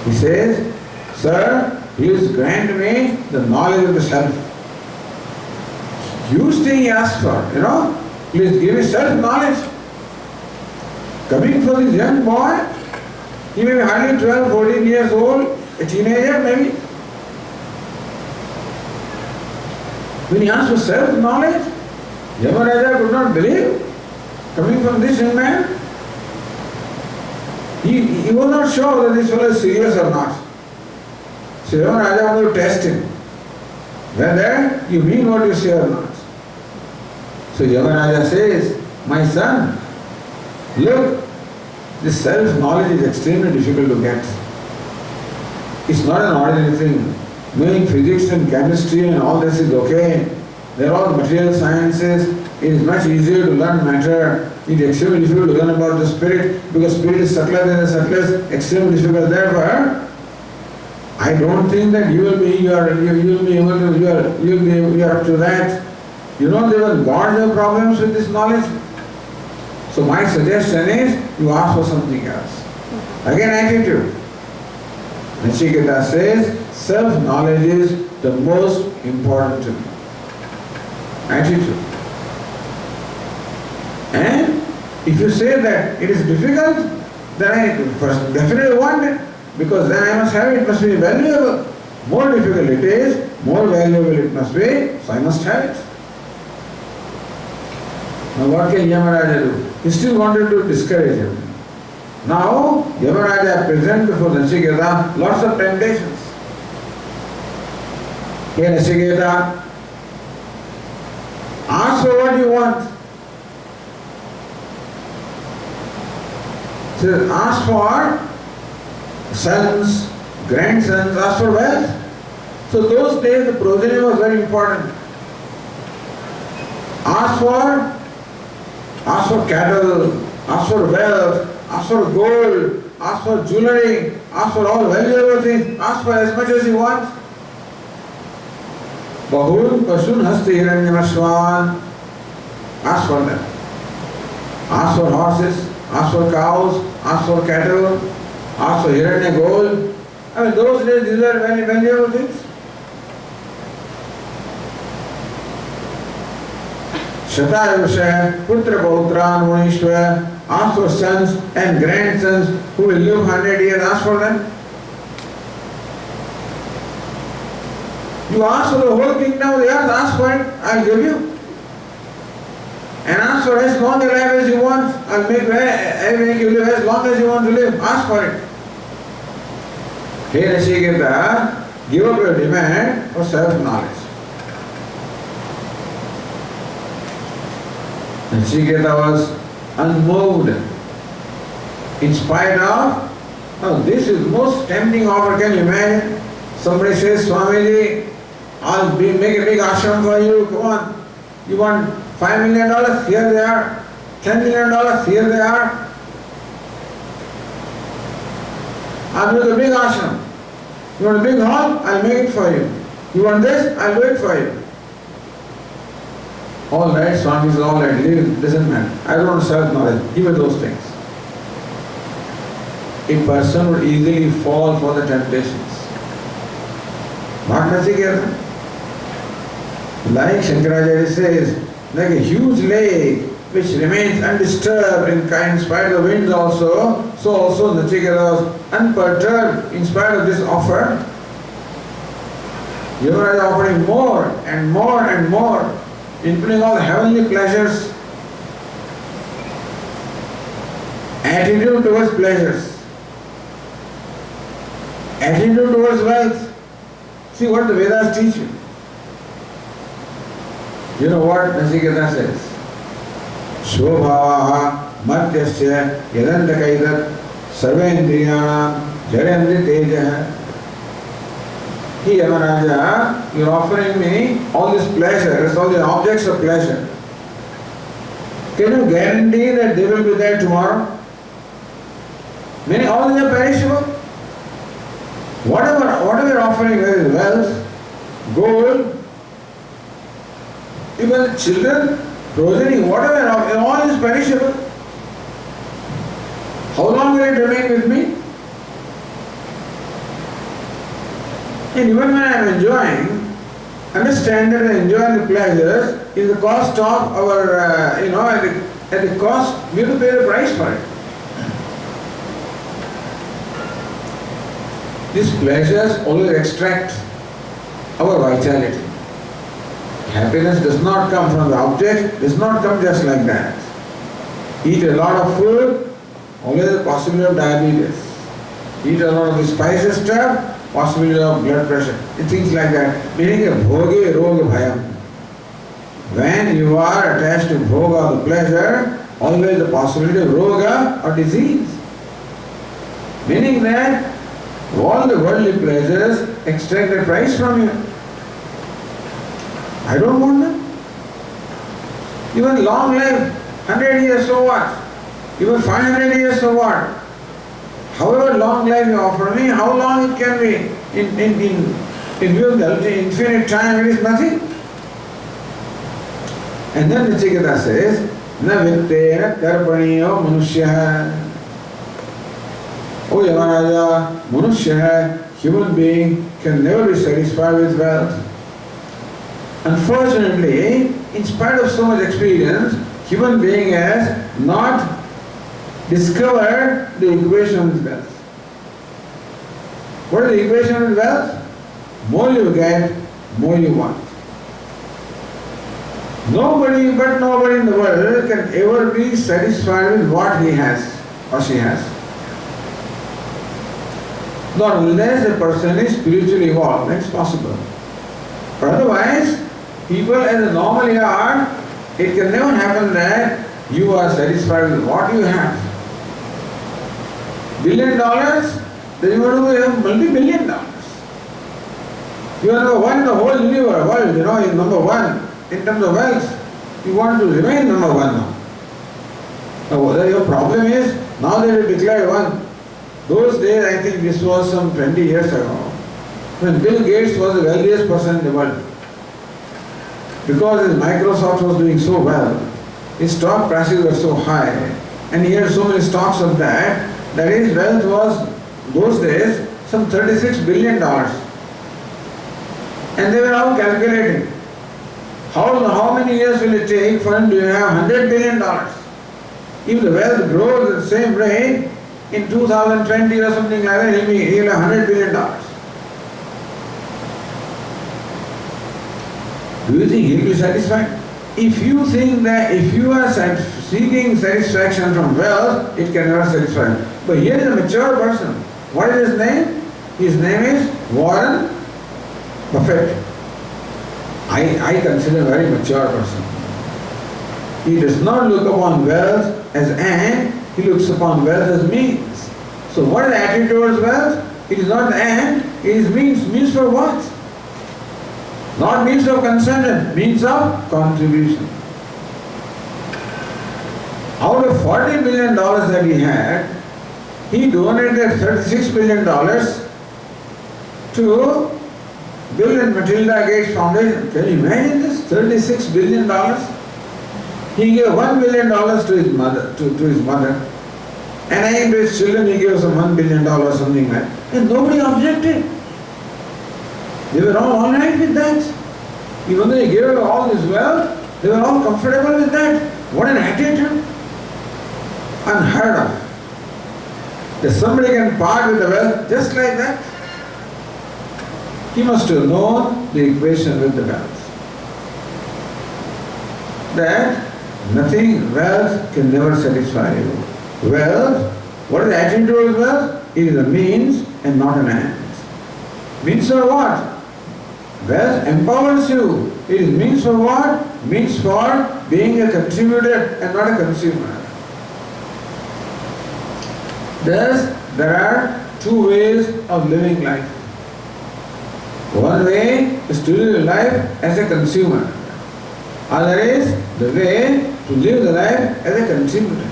A: He says, Sir, please grant me the knowledge of the self. Huge thing he asked for, please give me self-knowledge. Coming from this young boy, he may be hardly 12, 14 years old, a teenager maybe. When he asked for self-knowledge, Yamaraja could not believe. Coming from this young man, he was not sure that this fellow is serious or not. So Yamaraja wanted to test him. Whether you mean what you say or not. So Yamaraja says, my son, look, this self-knowledge is extremely difficult to get. It's not an ordinary thing. Knowing physics and chemistry and all this is okay. They're all material sciences. It is much easier to learn matter. It is extremely difficult to learn about the spirit because spirit is subtler than the subtlest, extremely difficult. Therefore, I don't think that you will be up to that. Even gods have problems with this knowledge. So my suggestion is, you ask for something else. Again, attitude. Nachiketa says, self-knowledge is the most important to me. Attitude. And if you say that it is difficult, then I definitely want it. Because then I must have it, it must be valuable. More difficult it is, more valuable it must be, so I must have it. Now what can Yamaraja do? He still wanted to discourage him. Now Yamaraja presents before Nachiketa lots of temptations. Hey Nachiketa, ask for what you want. He says, ask for sons, grandsons, ask for wealth. So those days the progeny was very important. Ask for cattle, ask for wealth, ask for gold, ask for jewelry, ask for all valuable things, ask for as much as you want. Bahun pasun hasti hiranyamashwan, ask for them. Ask for horses, ask for cows, ask for cattle, ask for hiranya gold. I mean, those days these are very valuable things. Shatayusha, Putra Pautran, Munishwa, ask for sons and grandsons who will live 100 years, ask for them. You ask for the whole kingdom of the earth, ask for it, I'll give you. And ask for as long a life as you want, I'll make you live as long as you want to live, ask for it. Hey Nachiketa, give up your demand for self-knowledge. Nachiketa was unmoved in spite of, this is most tempting offer, can you imagine? Somebody says, Swamiji, I'll make a big ashram for you, come on. You want $5 million? Here they are. $10 million? Here they are. I'll make a big ashram. You want a big hall? I'll make it for you. You want this? I'll do it for you. All right, Swami is all right, listen man, I don't want self-knowledge, give me those things. A person would easily fall for the temptations. What Nachiketa? Like Shankaracharya says, like a huge lake which remains undisturbed in spite of the winds also, so also Nachiketa was unperturbed in spite of this offer. Yamaraja offered him more and more and more, including all the heavenly pleasures, attitude towards pleasures, attitude towards wealth. See what the Vedas teach you. You know what Nachiketa says? Shobhavaha madhyasya yadandakaidat sarvendriyanam jadandri tejaha. He, Yamaraja, you are offering me all these pleasures, all the objects of pleasure. Can you guarantee that they will be there tomorrow? Meaning all these are perishable. Whatever you are offering, whether it's wealth, gold, even children, progeny, whatever, all is perishable. How long will it remain with me? And even when I am enjoying, understand that enjoying the pleasures is the cost of our, at the cost, we have to pay the price for it. These pleasures always extract our vitality. Happiness does not come from the object, does not come just like that. Eat a lot of food, always the possibility of diabetes. Eat a lot of the spicy stuff, possibility of blood pressure, and things like that. Meaning a bhoge roga bhayam. When you are attached to bhoga, the pleasure, always the possibility of roga or disease. Meaning that all the worldly pleasures extract the price from you. I don't want them. Even long life, 100 years, so what? Even 500 years, so what? However long life you offer me, how long it can be? In view of the infinite time, it is nothing. And then Nachiketa says, Na vittena karpaniyo manushya. Oh Yamaraja, manushya, human being, can never be satisfied with wealth. Unfortunately, in spite of so much experience, human being has not discovered the equation with wealth. What is the equation with wealth? More you get, more you want. Nobody in the world can ever be satisfied with what he has or she has. Not unless a person is spiritually evolved, that's possible. But otherwise, people as they normally are, it can never happen that you are satisfied with what you have. $1 billion, then you want to have multi-billion dollars. You are number one in the whole universe, world, you're number one in terms of wealth. You want to remain number one now. Now whether your problem is, now that you declared one. Those days, I think this was some 20 years ago, when Bill Gates was the wealthiest person in the world. Because his Microsoft was doing so well, his stock prices were so high, and he had so many stocks of that his wealth was, those days, some $36 billion. And they were all calculating, how many years will it take for him to have $100 billion? If the wealth grows at the same rate, in 2020 or something like that, he'll have $100 billion. Do you think he'll be satisfied? If you think that if you are seeking satisfaction from wealth, it can never satisfy you. But here is a mature person. What is his name? His name is Warren Buffett. I consider a very mature person. He does not look upon wealth as end, he looks upon wealth as means. So what is the attitude towards wealth? It is not the end, it is means. Means for what? Not means of consumption, means of contribution. Out of $40 billion that he had, he donated $36 billion to Bill and Matilda Gates Foundation. Can you imagine this? $36 billion? He gave $1 billion to his mother, to his mother. And I think to his children he gave some $1 billion or something like that. And nobody objected. They were all right with that. Even though he gave all this wealth, they were all comfortable with that. What an attitude! Unheard of. That somebody can part with the wealth just like that. He must have known the equation with the wealth. That nothing, wealth can never satisfy you. Wealth, what is the attitude towards wealth? It is a means and not an end. Means for what? Wealth empowers you. It is means for what? Means for being a contributor and not a consumer. Thus, there are two ways of living life. One way is to live life as a consumer. Other is the way to live the life as a contributor.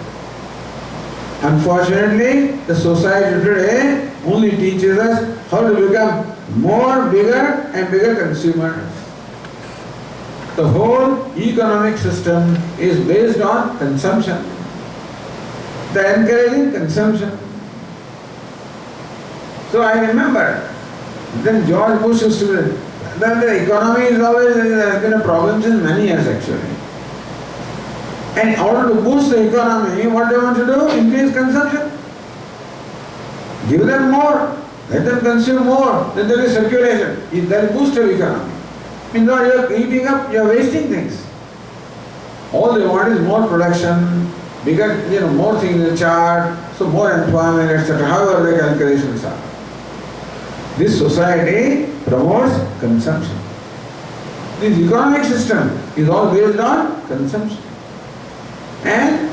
A: Unfortunately, the society today only teaches us how to become more bigger and bigger consumers. The whole economic system is based on consumption. They are encouraging consumption. So I remember, then George Bush used to, that the economy is always, there has been a problem since many years actually. And in order to boost the economy, what they want to do? Increase consumption. Give them more, let them consume more, then there is circulation. That will boost the economy. Means you are eating up, you are wasting things. All they want is more production, bigger, more things in the chart, so more employment, etc. However the calculations are. This society promotes consumption. This economic system is all based on consumption. And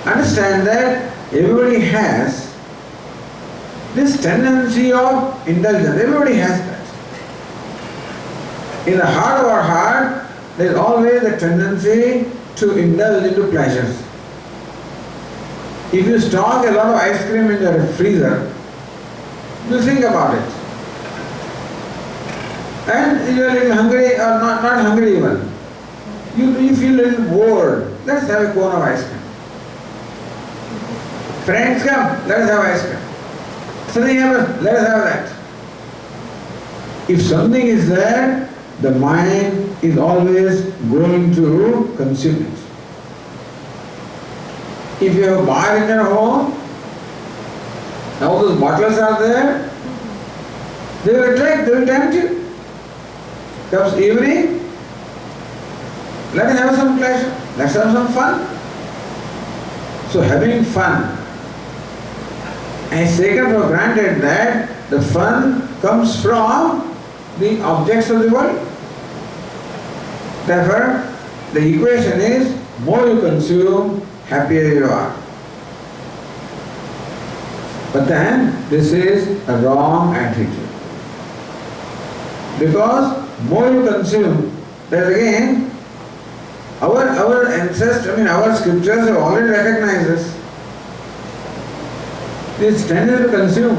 A: understand that everybody has this tendency of indulgence. Everybody has that. In the heart of our heart, there is always a tendency to indulge into pleasures. If you stock a lot of ice cream in your freezer, you think about it. And you are a little hungry, or not hungry even. You feel a little bored. Let's have a cone of ice cream. Friends come, let us have ice cream. Something happens, let us have that. If something is there, the mind is always going to consume it. If you have a bar in your home, all those bottles are there, they will attract, they will tempt you. Comes evening, let us have some pleasure, let's have some fun. So having fun, I taken for granted that the fun comes from the objects of the world. Therefore, the equation is more you consume, happier you are. But then this is a wrong attitude. Because more you consume, that again, our ancestors, our scriptures have already recognized this. This tendency to consume.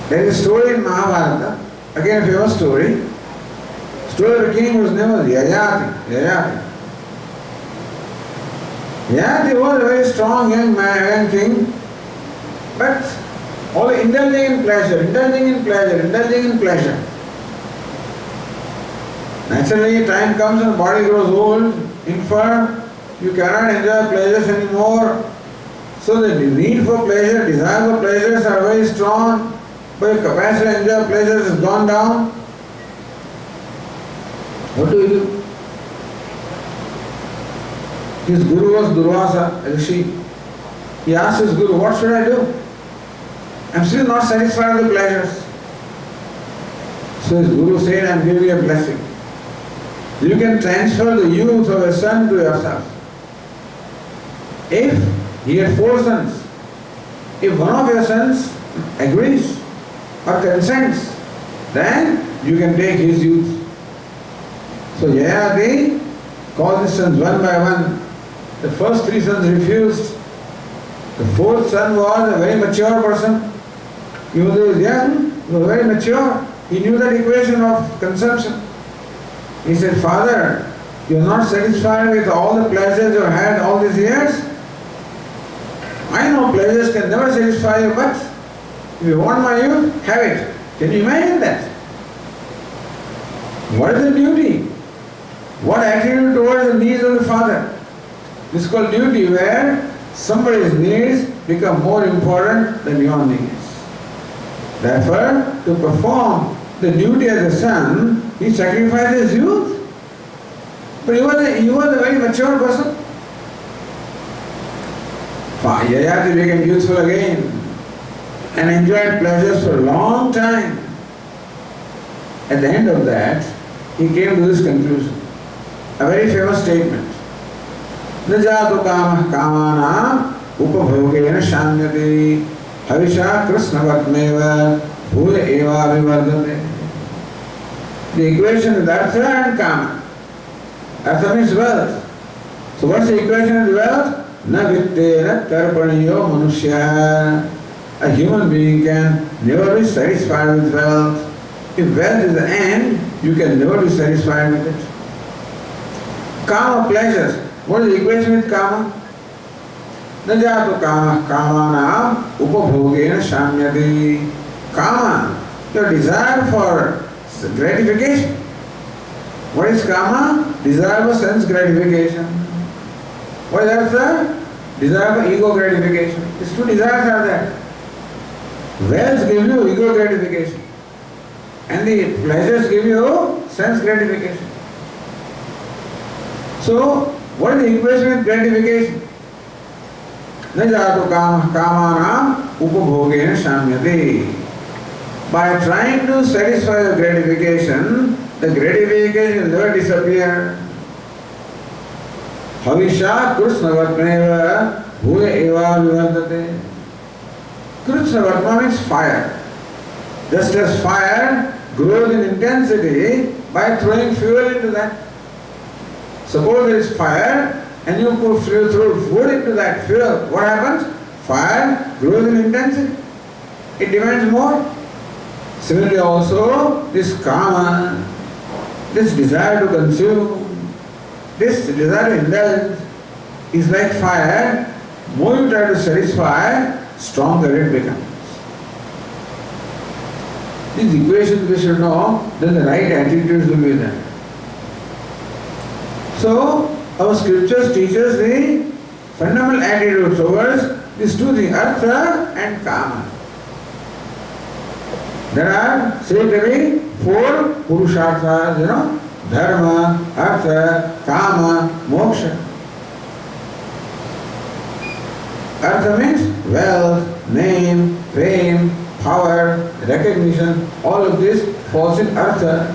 A: There is a story in Mahabharata, again a famous story. Story of the king whose name was Yayati. Yayati was a very strong young man, young king, but always indulging in pleasure. Naturally, time comes and the body grows old, infirm, you cannot enjoy pleasures anymore. So the need for pleasure, desire for pleasures are very strong, but your capacity to enjoy pleasures has gone down. What do you do? His guru was Durvasa, a rishi. He asked his guru, what should I do? I am still not satisfied with the pleasures. So his guru said, I am giving you a blessing. You can transfer the youth of a son to yourself. If he had 4 sons, if one of your sons agrees or consents, then you can take his youth. So Yayati called his sons one by one. The first 3 sons refused. The 4th son was a very mature person. Even though he was young, he was very mature. He knew that equation of consumption. He said, Father, you are not satisfied with all the pleasures you have had all these years? I know pleasures can never satisfy you, but if you want my youth, have it. Can you imagine that? What is the duty? What attitude towards the needs of the father? This is called duty, where somebody's needs become more important than your needs. Therefore, to perform the duty as a son, he sacrificed his youth. But he was a very mature person. Yayati became youthful again and enjoyed pleasures for a long time. At the end of that, he came to this conclusion. A very famous statement. Najatu kamah kamana upabhogena shanyate havisha krishnavatmeva bhuya eva vivardhate. The equation is artha and kama. Artha means wealth. So what's the equation of wealth? Na vittena tarpaniyo manushya. A human being can never be satisfied with wealth. If wealth is the end, you can never be satisfied with it. Kama, pleasures. What is the equation with kama? Na jato kama, kamanam upabhogena shamyati. Kama, your desire for gratification. What is kama? Desire for sense gratification. What is artha? Desire for ego gratification. These two desires are there. Wealth gives you ego gratification, and the pleasures give you sense gratification. So, what is the equation with gratification? Na jato kama, kamanam upabhogena shamyati. By trying to satisfy the gratification will never disappear. Havisha krusnavatmeva bhuya eva vivandate. Krusnavatma means fire. Just as fire grows in intensity by throwing fuel into that. Suppose there is fire and you throw food into that fuel. What happens? Fire grows in intensity. It demands more. Similarly also, this kama, this desire to consume, this desire to indulge is like fire. More you try to satisfy, stronger it becomes. These equations we should know, then the right attitudes will be there. So, our scriptures teach us the fundamental attitude towards these two things, artha and kama. There are said to be four purusharthas, dharma, artha, kama, moksha. Artha means wealth, name, fame, power, recognition, all of this falls in artha.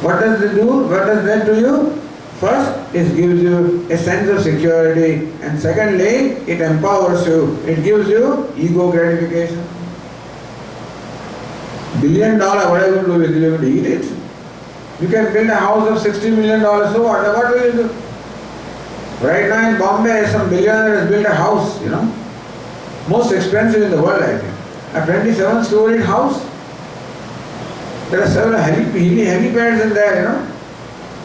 A: What does it do? What does that do you? First, it gives you a sense of security, and secondly, it empowers you. It gives you ego gratification. $1 billion, what are you going to do with it? You're going to eat it? You can build a house of $60 million, so what? What will you do? Right now in Bombay, some billionaire has built a house, most expensive in the world, I think. A 27-story house. There are several helipads in there,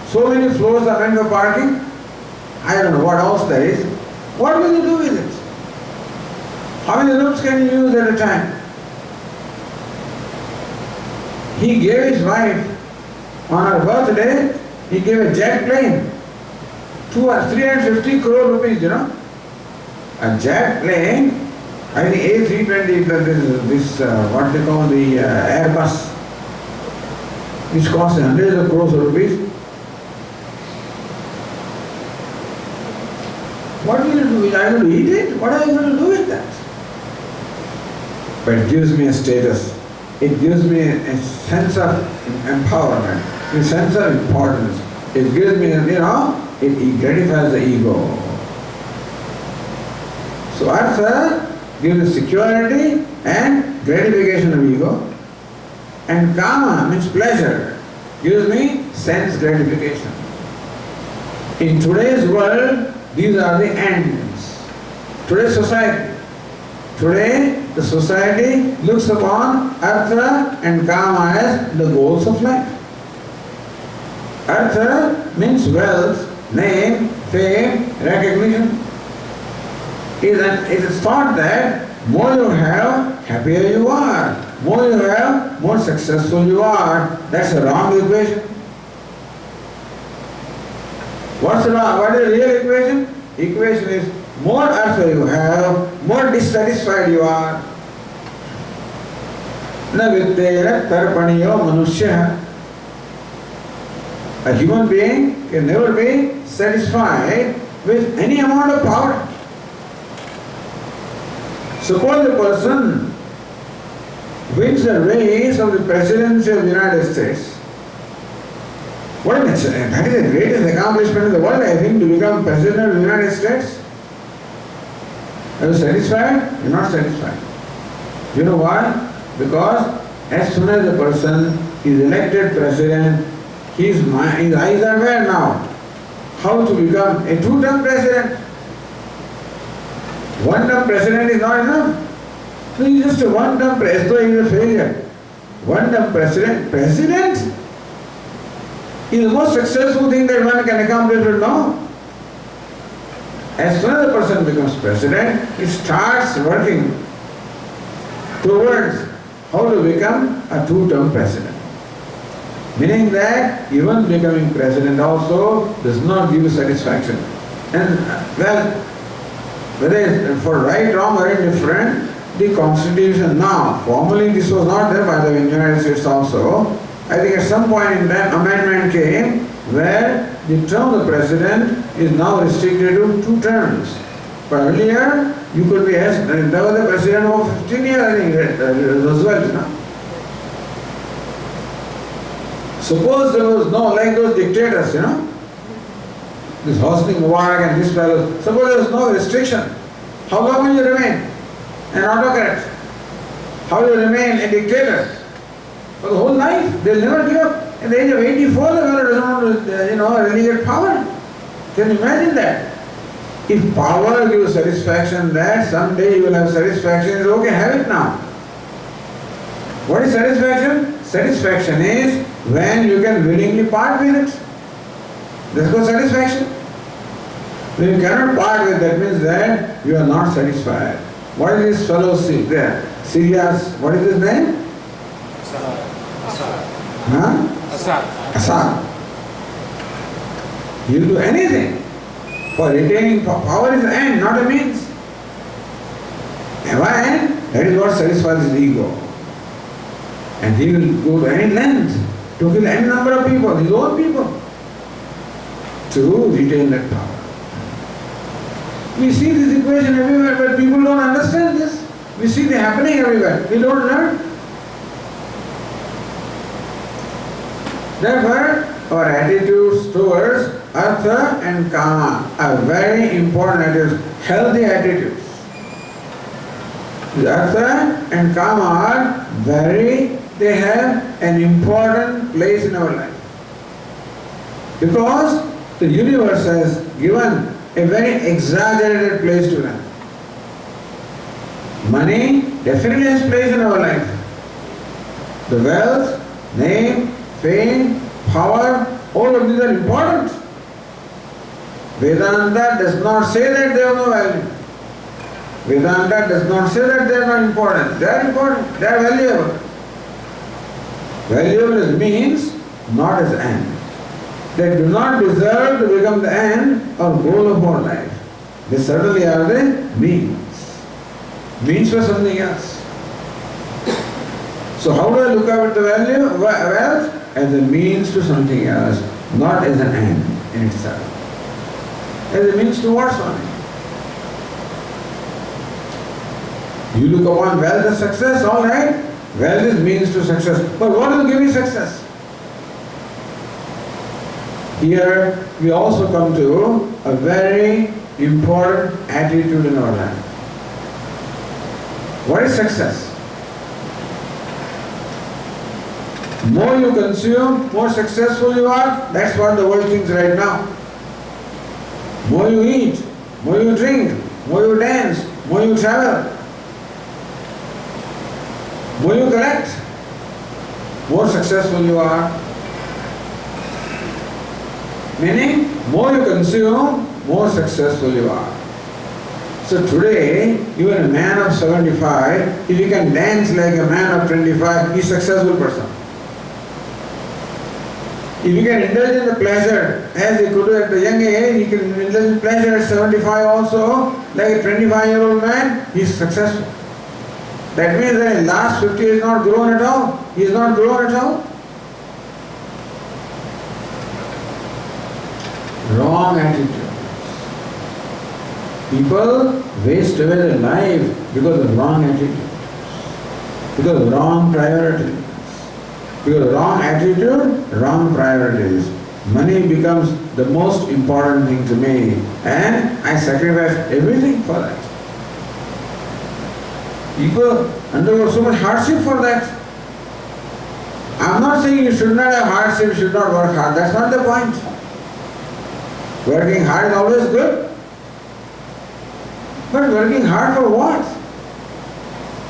A: So many floors are meant for parking. I don't know what else there is. What will you do with it? How many rooms can you use at a time? He gave his wife, on her birthday, he gave a jet plane. 350 crore rupees, A jet plane, I think A320, this what they call the Airbus, which costs hundreds of crores of rupees. What will you do with it? Are you going to eat it? What are you going to do with that? But it gives me a status. It gives me a sense of empowerment, a sense of importance. It gives me, it gratifies the ego. So artha gives security and gratification of ego. And kama means pleasure, gives me sense gratification. In today's world, these are the ends. Today's society. Today, the society looks upon artha and kama as the goals of life. Artha means wealth, name, fame, recognition. It is thought that more you have, happier you are. More you have, more successful you are. That's a wrong equation. What's wrong? What is the real equation? Equation is more artha you have, more dissatisfied you are. Na vidyena tarpaniyo manushya. A human being can never be satisfied with any amount of power. Suppose a person wins the race of the presidency of the United States. That is the greatest accomplishment in the world, I think, to become president of the United States. Are you satisfied? You're not satisfied. You know why? Because as soon as the person is elected president, his eyes are where now? How to become a two-term president? One-term president is not enough. So he is just a one-term president, so he is a failure. one-term president. President is the most successful thing that one can accomplish, but no. As soon as a person becomes president, he starts working towards how to become a two-term president. Meaning that even becoming president also does not give you satisfaction. And well, whether it's for right, wrong or indifferent, the constitution now, formally this was not there by the way in the United States also. I think at some point in time amendment came where the term of the president is now restricted to 2 terms. But earlier you could be asked, there was a president of 15 years, I think, Roosevelt, no? Suppose there was no, like those dictators, this Hosni Mubarak and this fellow, suppose there was no restriction, how long will you remain an autocrat? How will you remain a dictator? For the whole life, they'll never give up. At the age of 84, the fellow doesn't want to, relegate power. Can you imagine that? If power gives satisfaction that someday you will have satisfaction, it's okay, have it now. What is satisfaction? Satisfaction is when you can willingly part with it. That's called satisfaction. When you cannot part with it, that means that you are not satisfied. What is this fellow there? Syria's, what is his name? Assad. He'll do anything for retaining power is an end, not a means. And why end? That is what satisfies his ego. And he will go to any length to kill any number of people, his own people, to retain that power. We see this equation everywhere, but people don't understand this. We see it happening everywhere. We don't learn. Therefore, our attitudes towards Artha and Kama are very important attitudes, healthy attitudes. The Artha and Kama are they have an important place in our life. Because the universe has given a very exaggerated place to them. Money definitely has place in our life. The wealth, name, fame, power, all of these are important. Vedanta does not say that they have no value. Vedanta does not say that they are not important. They are important, they are valuable. Valuable as means, not as end. They do not deserve to become the end or goal of our life. They certainly are the means. Means for something else. So how do I look at the wealth? As a means to something else, not as an end in itself. As a means towards something. You look upon wealth as success, all right. Wealth is means to success. But what will give you success? Here we also come to a very important attitude in our life. What is success? More you consume, more successful you are. That's what the world thinks right now. More you eat, more you drink, more you dance, more you travel, more you collect, more successful you are. Meaning, more you consume, more successful you are. So today, even a man of 75, if he can dance like a man of 25, he is a successful person. If he can indulge in the pleasure, as he could do at the young age, he can indulge in pleasure at 75 also, like a 25-year-old man, he is successful. That means that in the last 50 years he is not grown at all. He is not grown at all. Wrong attitude. People waste away their life because of wrong attitude, because of wrong priorities. Because of wrong attitude, wrong priorities. Money becomes the most important thing to me, and I sacrifice everything for that. People undergo so much hardship for that. I'm not saying you should not have hardship, you should not work hard. That's not the point. Working hard is always good. But working hard for what?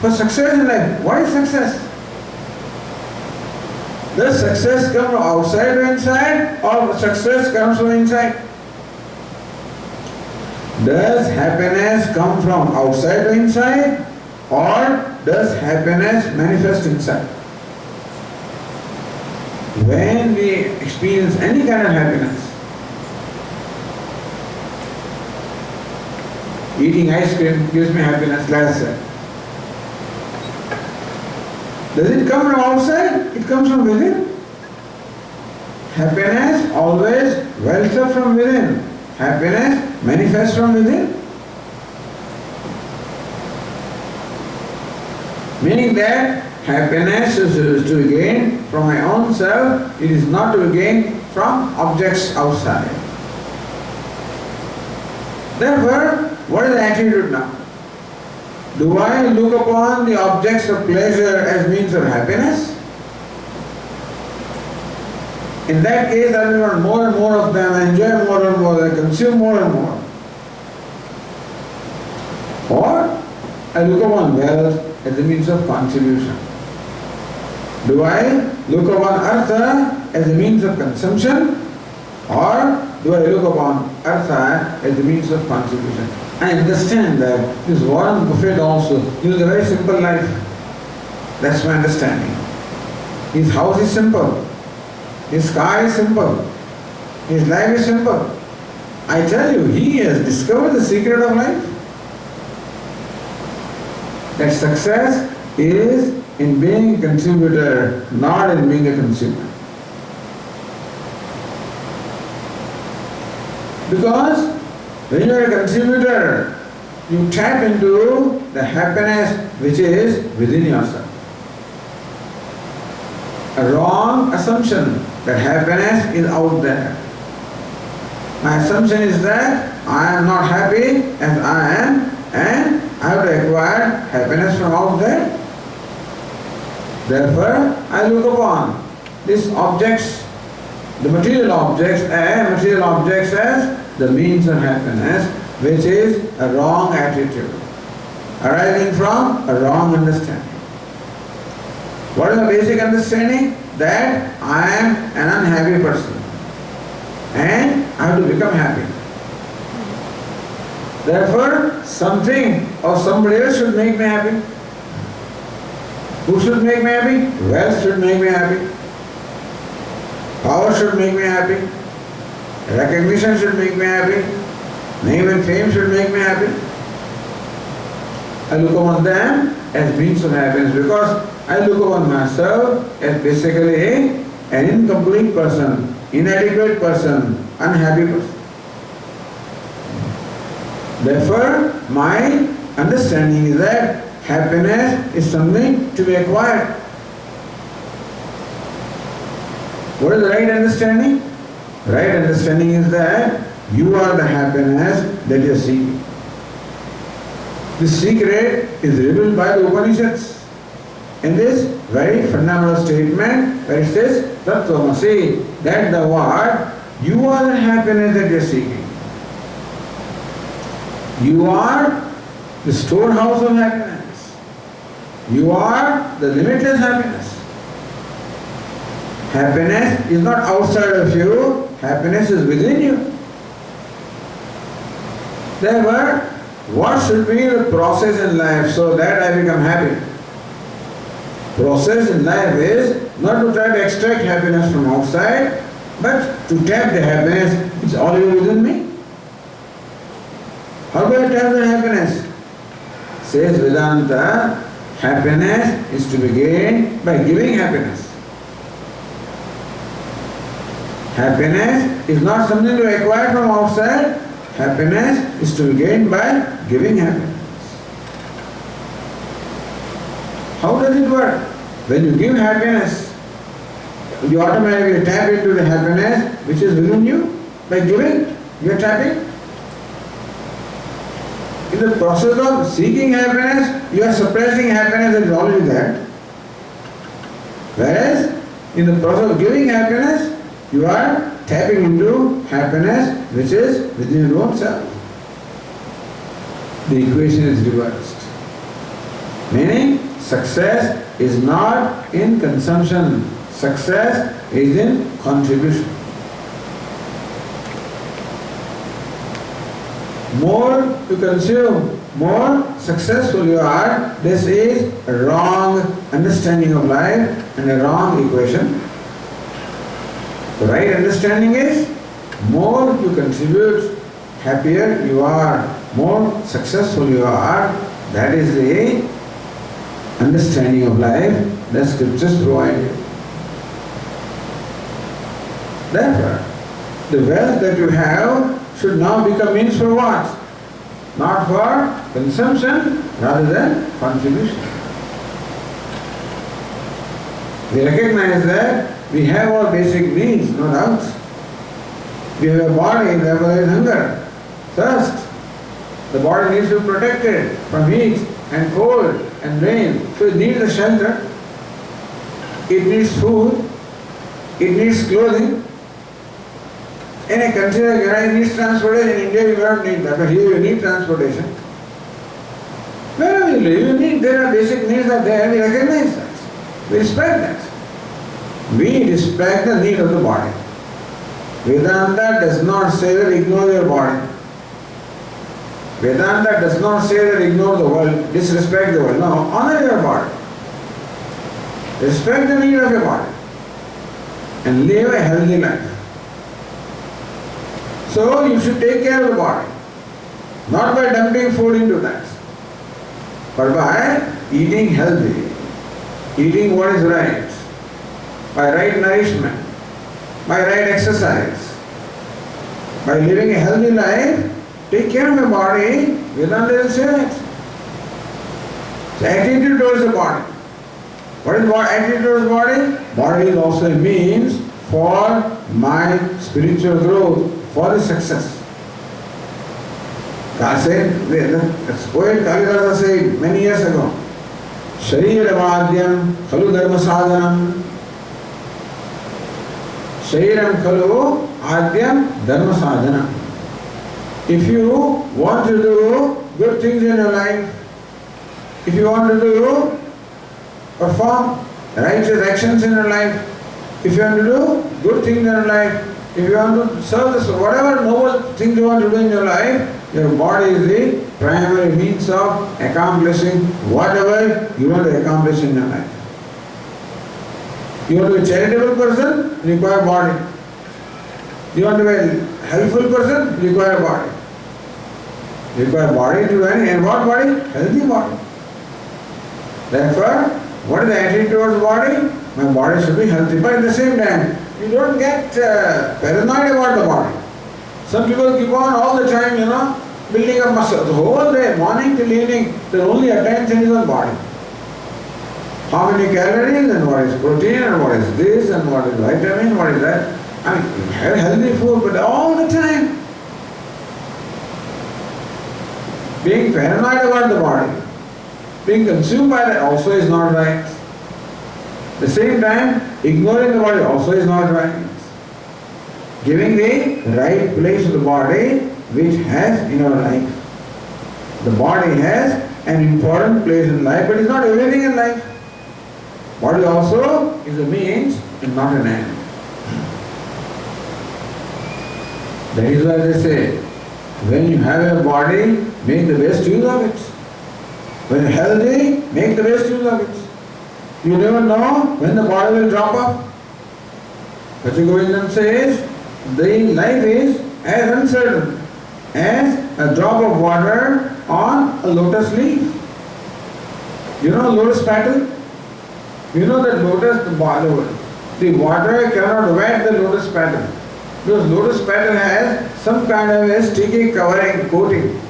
A: For success in life. What is success? Does success come from outside or inside, or success comes from inside? Does happiness come from outside or inside, or does happiness manifest inside? When we experience any kind of happiness, eating ice cream gives me happiness, let's say. Does it come from outside? It comes from within. Happiness always wells up from within. Happiness manifests from within. Meaning that happiness is to be gained from my own self, it is not to be gained from objects outside. Therefore, what is the attitude now? Do I look upon the objects of pleasure as means of happiness? In that case, I will want more and more of them, I enjoy more and more, I consume more and more. Or I look upon wealth as a means of contribution. Do I look upon artha as a means of consumption, or do I look upon artha as a means of contribution? I understand that this Warren Buffett also lives a very simple life. That's my understanding. His house is simple. His car is simple. His life is simple. I tell you, he has discovered the secret of life. That success is in being a contributor, not in being a consumer. Because when you are a contributor, you tap into the happiness which is within yourself. A wrong assumption that happiness is out there. My assumption is that I am not happy as I am, and I have to acquire happiness from out there. Therefore, I look upon these objects, the material objects as the means of happiness, which is a wrong attitude, arising from a wrong understanding. What is the basic understanding? That I am an unhappy person and I have to become happy. Therefore, something or somebody else should make me happy. Who should make me happy? Wealth should make me happy. Power should make me happy. Recognition should make me happy. Name and fame should make me happy. I look upon them as means of happiness because I look upon myself as basically an incomplete person, inadequate person, unhappy person. Therefore, my understanding is that happiness is something to be acquired. What is the right understanding? Right understanding is that you are the happiness that you are seeking. The secret is revealed by the Upanishads. In this very fundamental statement where it says, Tatvamasi, that the word, you are the happiness that you are seeking. You are the storehouse of happiness. You are the limitless happiness. Happiness is not outside of you, happiness is within you. Therefore, what should be the process in life so that I become happy? Process in life is not to try to extract happiness from outside, but to tap the happiness which is already within me. How do I tap the happiness? Says Vedanta, happiness is to be gained by giving happiness. Happiness is not something to acquire from outside. Happiness is to be gained by giving happiness. How does it work? When you give happiness, you automatically tap into the happiness which is within you. By giving, you are tapping. In the process of seeking happiness, you are suppressing happiness that is already there. Whereas, in the process of giving happiness, you are tapping into happiness which is within your own self. The equation is reversed. Meaning, success is not in consumption. Success is in contribution. More you consume, more successful you are. This is a wrong understanding of life and a wrong equation. The right understanding is, more you contribute, happier you are, more successful you are. That is the understanding of life that scriptures provide you. Therefore, the wealth that you have should now become means for what? Not for consumption, rather than contribution. We recognize that we have our basic needs, no doubt. We have a body, therefore there is hunger, thirst. The body needs to be protected from heat and cold and rain. So it needs a shelter, it needs food, it needs clothing. In a country like Iran, it needs transportation. In India, you don't need that, but here you need transportation. Wherever you live, you need, there are basic needs are there, we recognize that. We respect that. We respect the need of the body. Vedanta does not say that ignore your body. Vedanta does not say that ignore the world, disrespect the world. No, honor your body. Respect the need of your body. And live a healthy life. So you should take care of the body. Not by dumping food into that, but by eating healthy, eating what is right, by right nourishment, by right exercise, by living a healthy life. Take care of your body. Vedanta will say that. So attitude towards the body. What is attitude towards the body? Body is also a means for my spiritual growth, for the success. God said, the poet Kalidasa said many years ago, Shariramadyam khalu dharma sadhanam. Shariram khalu adyam dharma sadhanam. If you want to do good things in your life, if you want to perform righteous actions in your life, if you want to do good things in your life, if you want to serve this, whatever noble things you want to do in your life, your body is the primary means of accomplishing whatever you want to accomplish in your life. You want to be a charitable person, require body. You want to be a helpful person, require body. Require body to do anything. And what body? Healthy body. Therefore, what is the attitude towards body? My body should be healthy. But at the same time, you don't get paranoid about the body. Some people keep on all the time, building up muscle. The whole day, morning till evening, their only attention is on body. How many calories and what is protein and what is this and what is vitamin, what is that. I mean, you have healthy food, but all the time being paranoid about the body, being consumed by that also is not right. At the same time, ignoring the body also is not right. Giving the right place to the body which has in our life. The body has an important place in life, but it's not everything in life. Body also is a means and not an end. That is why they say, when you have a body, make the best use of it. When you're healthy, make the best use of it. You never know when the body will drop off. Vachagovindam says, the life is as uncertain as a drop of water on a lotus leaf. You know lotus petal? You know that lotus, the water cannot wet the lotus petal. Because lotus petal has some kind of a sticky covering coating.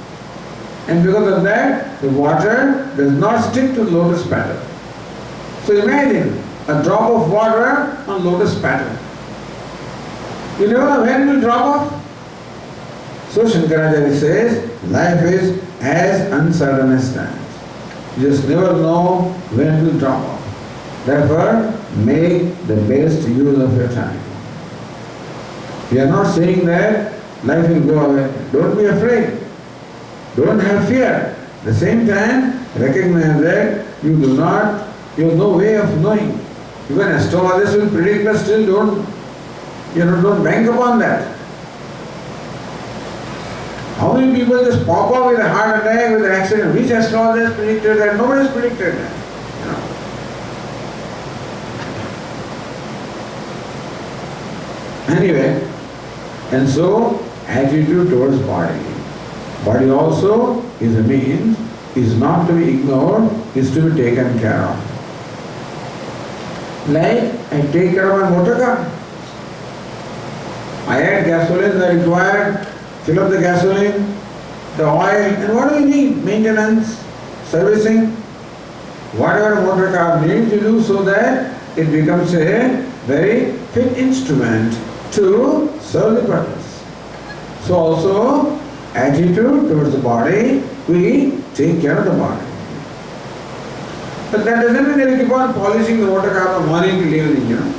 A: And because of that, the water does not stick to the lotus petal. So imagine a drop of water on lotus petal. You never know when it will drop off. So Shankaracharya says, life is as uncertain as that. You just never know when it will drop off. Therefore, make the best use of your time. We are not saying that life will go away. Don't be afraid. Don't have fear. At the same time, recognize that you have no way of knowing Even astrologers will predict, but still don't bank upon that. How many people just pop up with a heart attack, with an accident? Which astrologers predicted that? Nobody has predicted that. Anyway, and so attitude towards body. Body also is a means, is not to be ignored, is to be taken care of. Like I take care of my motor car. I add gasoline, I require, fill up the gasoline, the oil, and what do we need? Maintenance, servicing, whatever a motor car needs to do so that it becomes a very fit instrument to serve the purpose. So also, attitude towards the body, we take care of the body. But that doesn't mean that we keep on polishing the motor car from morning till evening,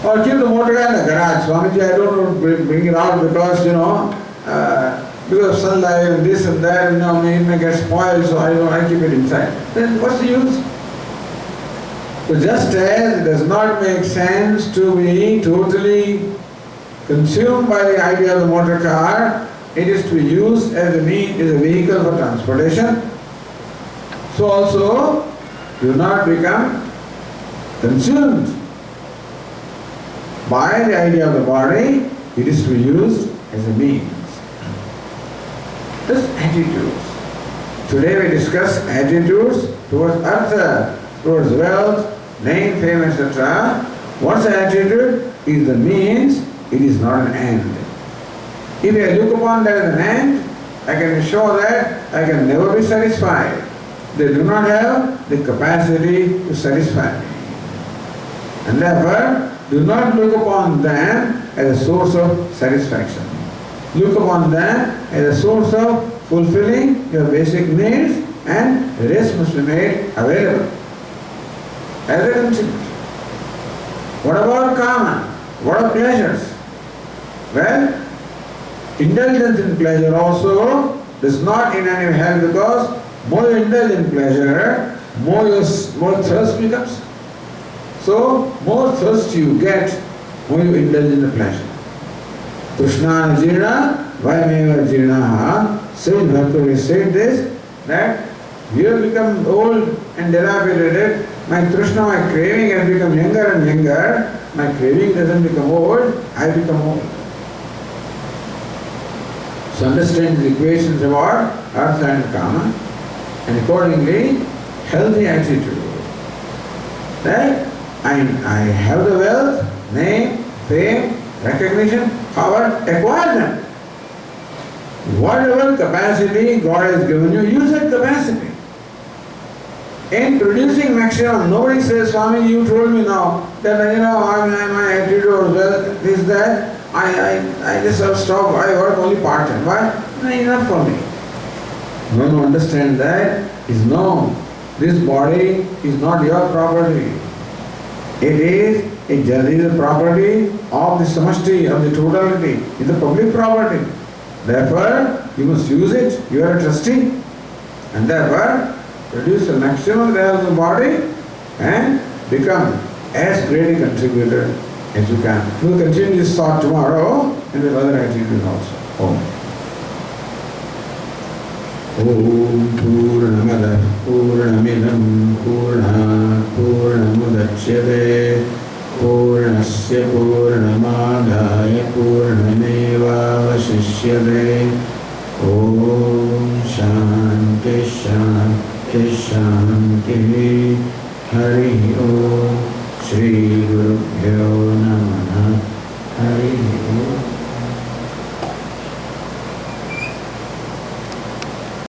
A: Or keep the motor car in the garage. Swamiji, I don't want to bring it out because, because of sunlight and this and that, it may get spoiled, so I keep it inside. Then what's the use? So just as it does not make sense to be totally consumed by the idea of the motor car, it is to be used as a vehicle for transportation. So also, do not become consumed by the idea of the body, it is to be used as a means. This attitudes. Today we discuss attitudes towards artha, towards wealth, name, fame, etc. What's the attitude? Is the means, it is not an end. If I look upon that as an end, I can show that I can never be satisfied. They do not have the capacity to satisfy me. And therefore, do not look upon them as a source of satisfaction. Look upon them as a source of fulfilling your basic needs, and the rest must be made available as a contingent. What about karma? What are pleasures? Well, indulgence in pleasure also does not in any way help, because more you indulge in pleasure, more thirst becomes. So, more thirst you get, more you indulge in the pleasure. Krishna jirna, vayameva jirnaha. Saint Bhakti said this, that you have become old and dilapidated. My Krishna, my craving has become younger and younger. My craving doesn't become old, I become old. So understand the equations about artha and kama, and accordingly, healthy attitude. That I have the wealth, name, fame, recognition, power, acquire them. Whatever capacity God has given you, use that capacity. In producing maximum, nobody says, Swami, you told me now that my attitude or wealth is that I just have stopped, I work only part-time. Why? Not enough for me. No, understand that is no. This body is not your property. It is a property of the samashti, of the totality. It's a public property. Therefore, you must use it. You are a trustee. And therefore, produce the maximum level of the body and become as great a contributor as you can. We will continue this thought tomorrow and with other activities also. Om. Om Purnamada Purnamidam Purna Purnamudachyate Purnasya Purnamadaya Purnameva Vasishyate. Om Shanti Shanti Shanti Hari Om Shri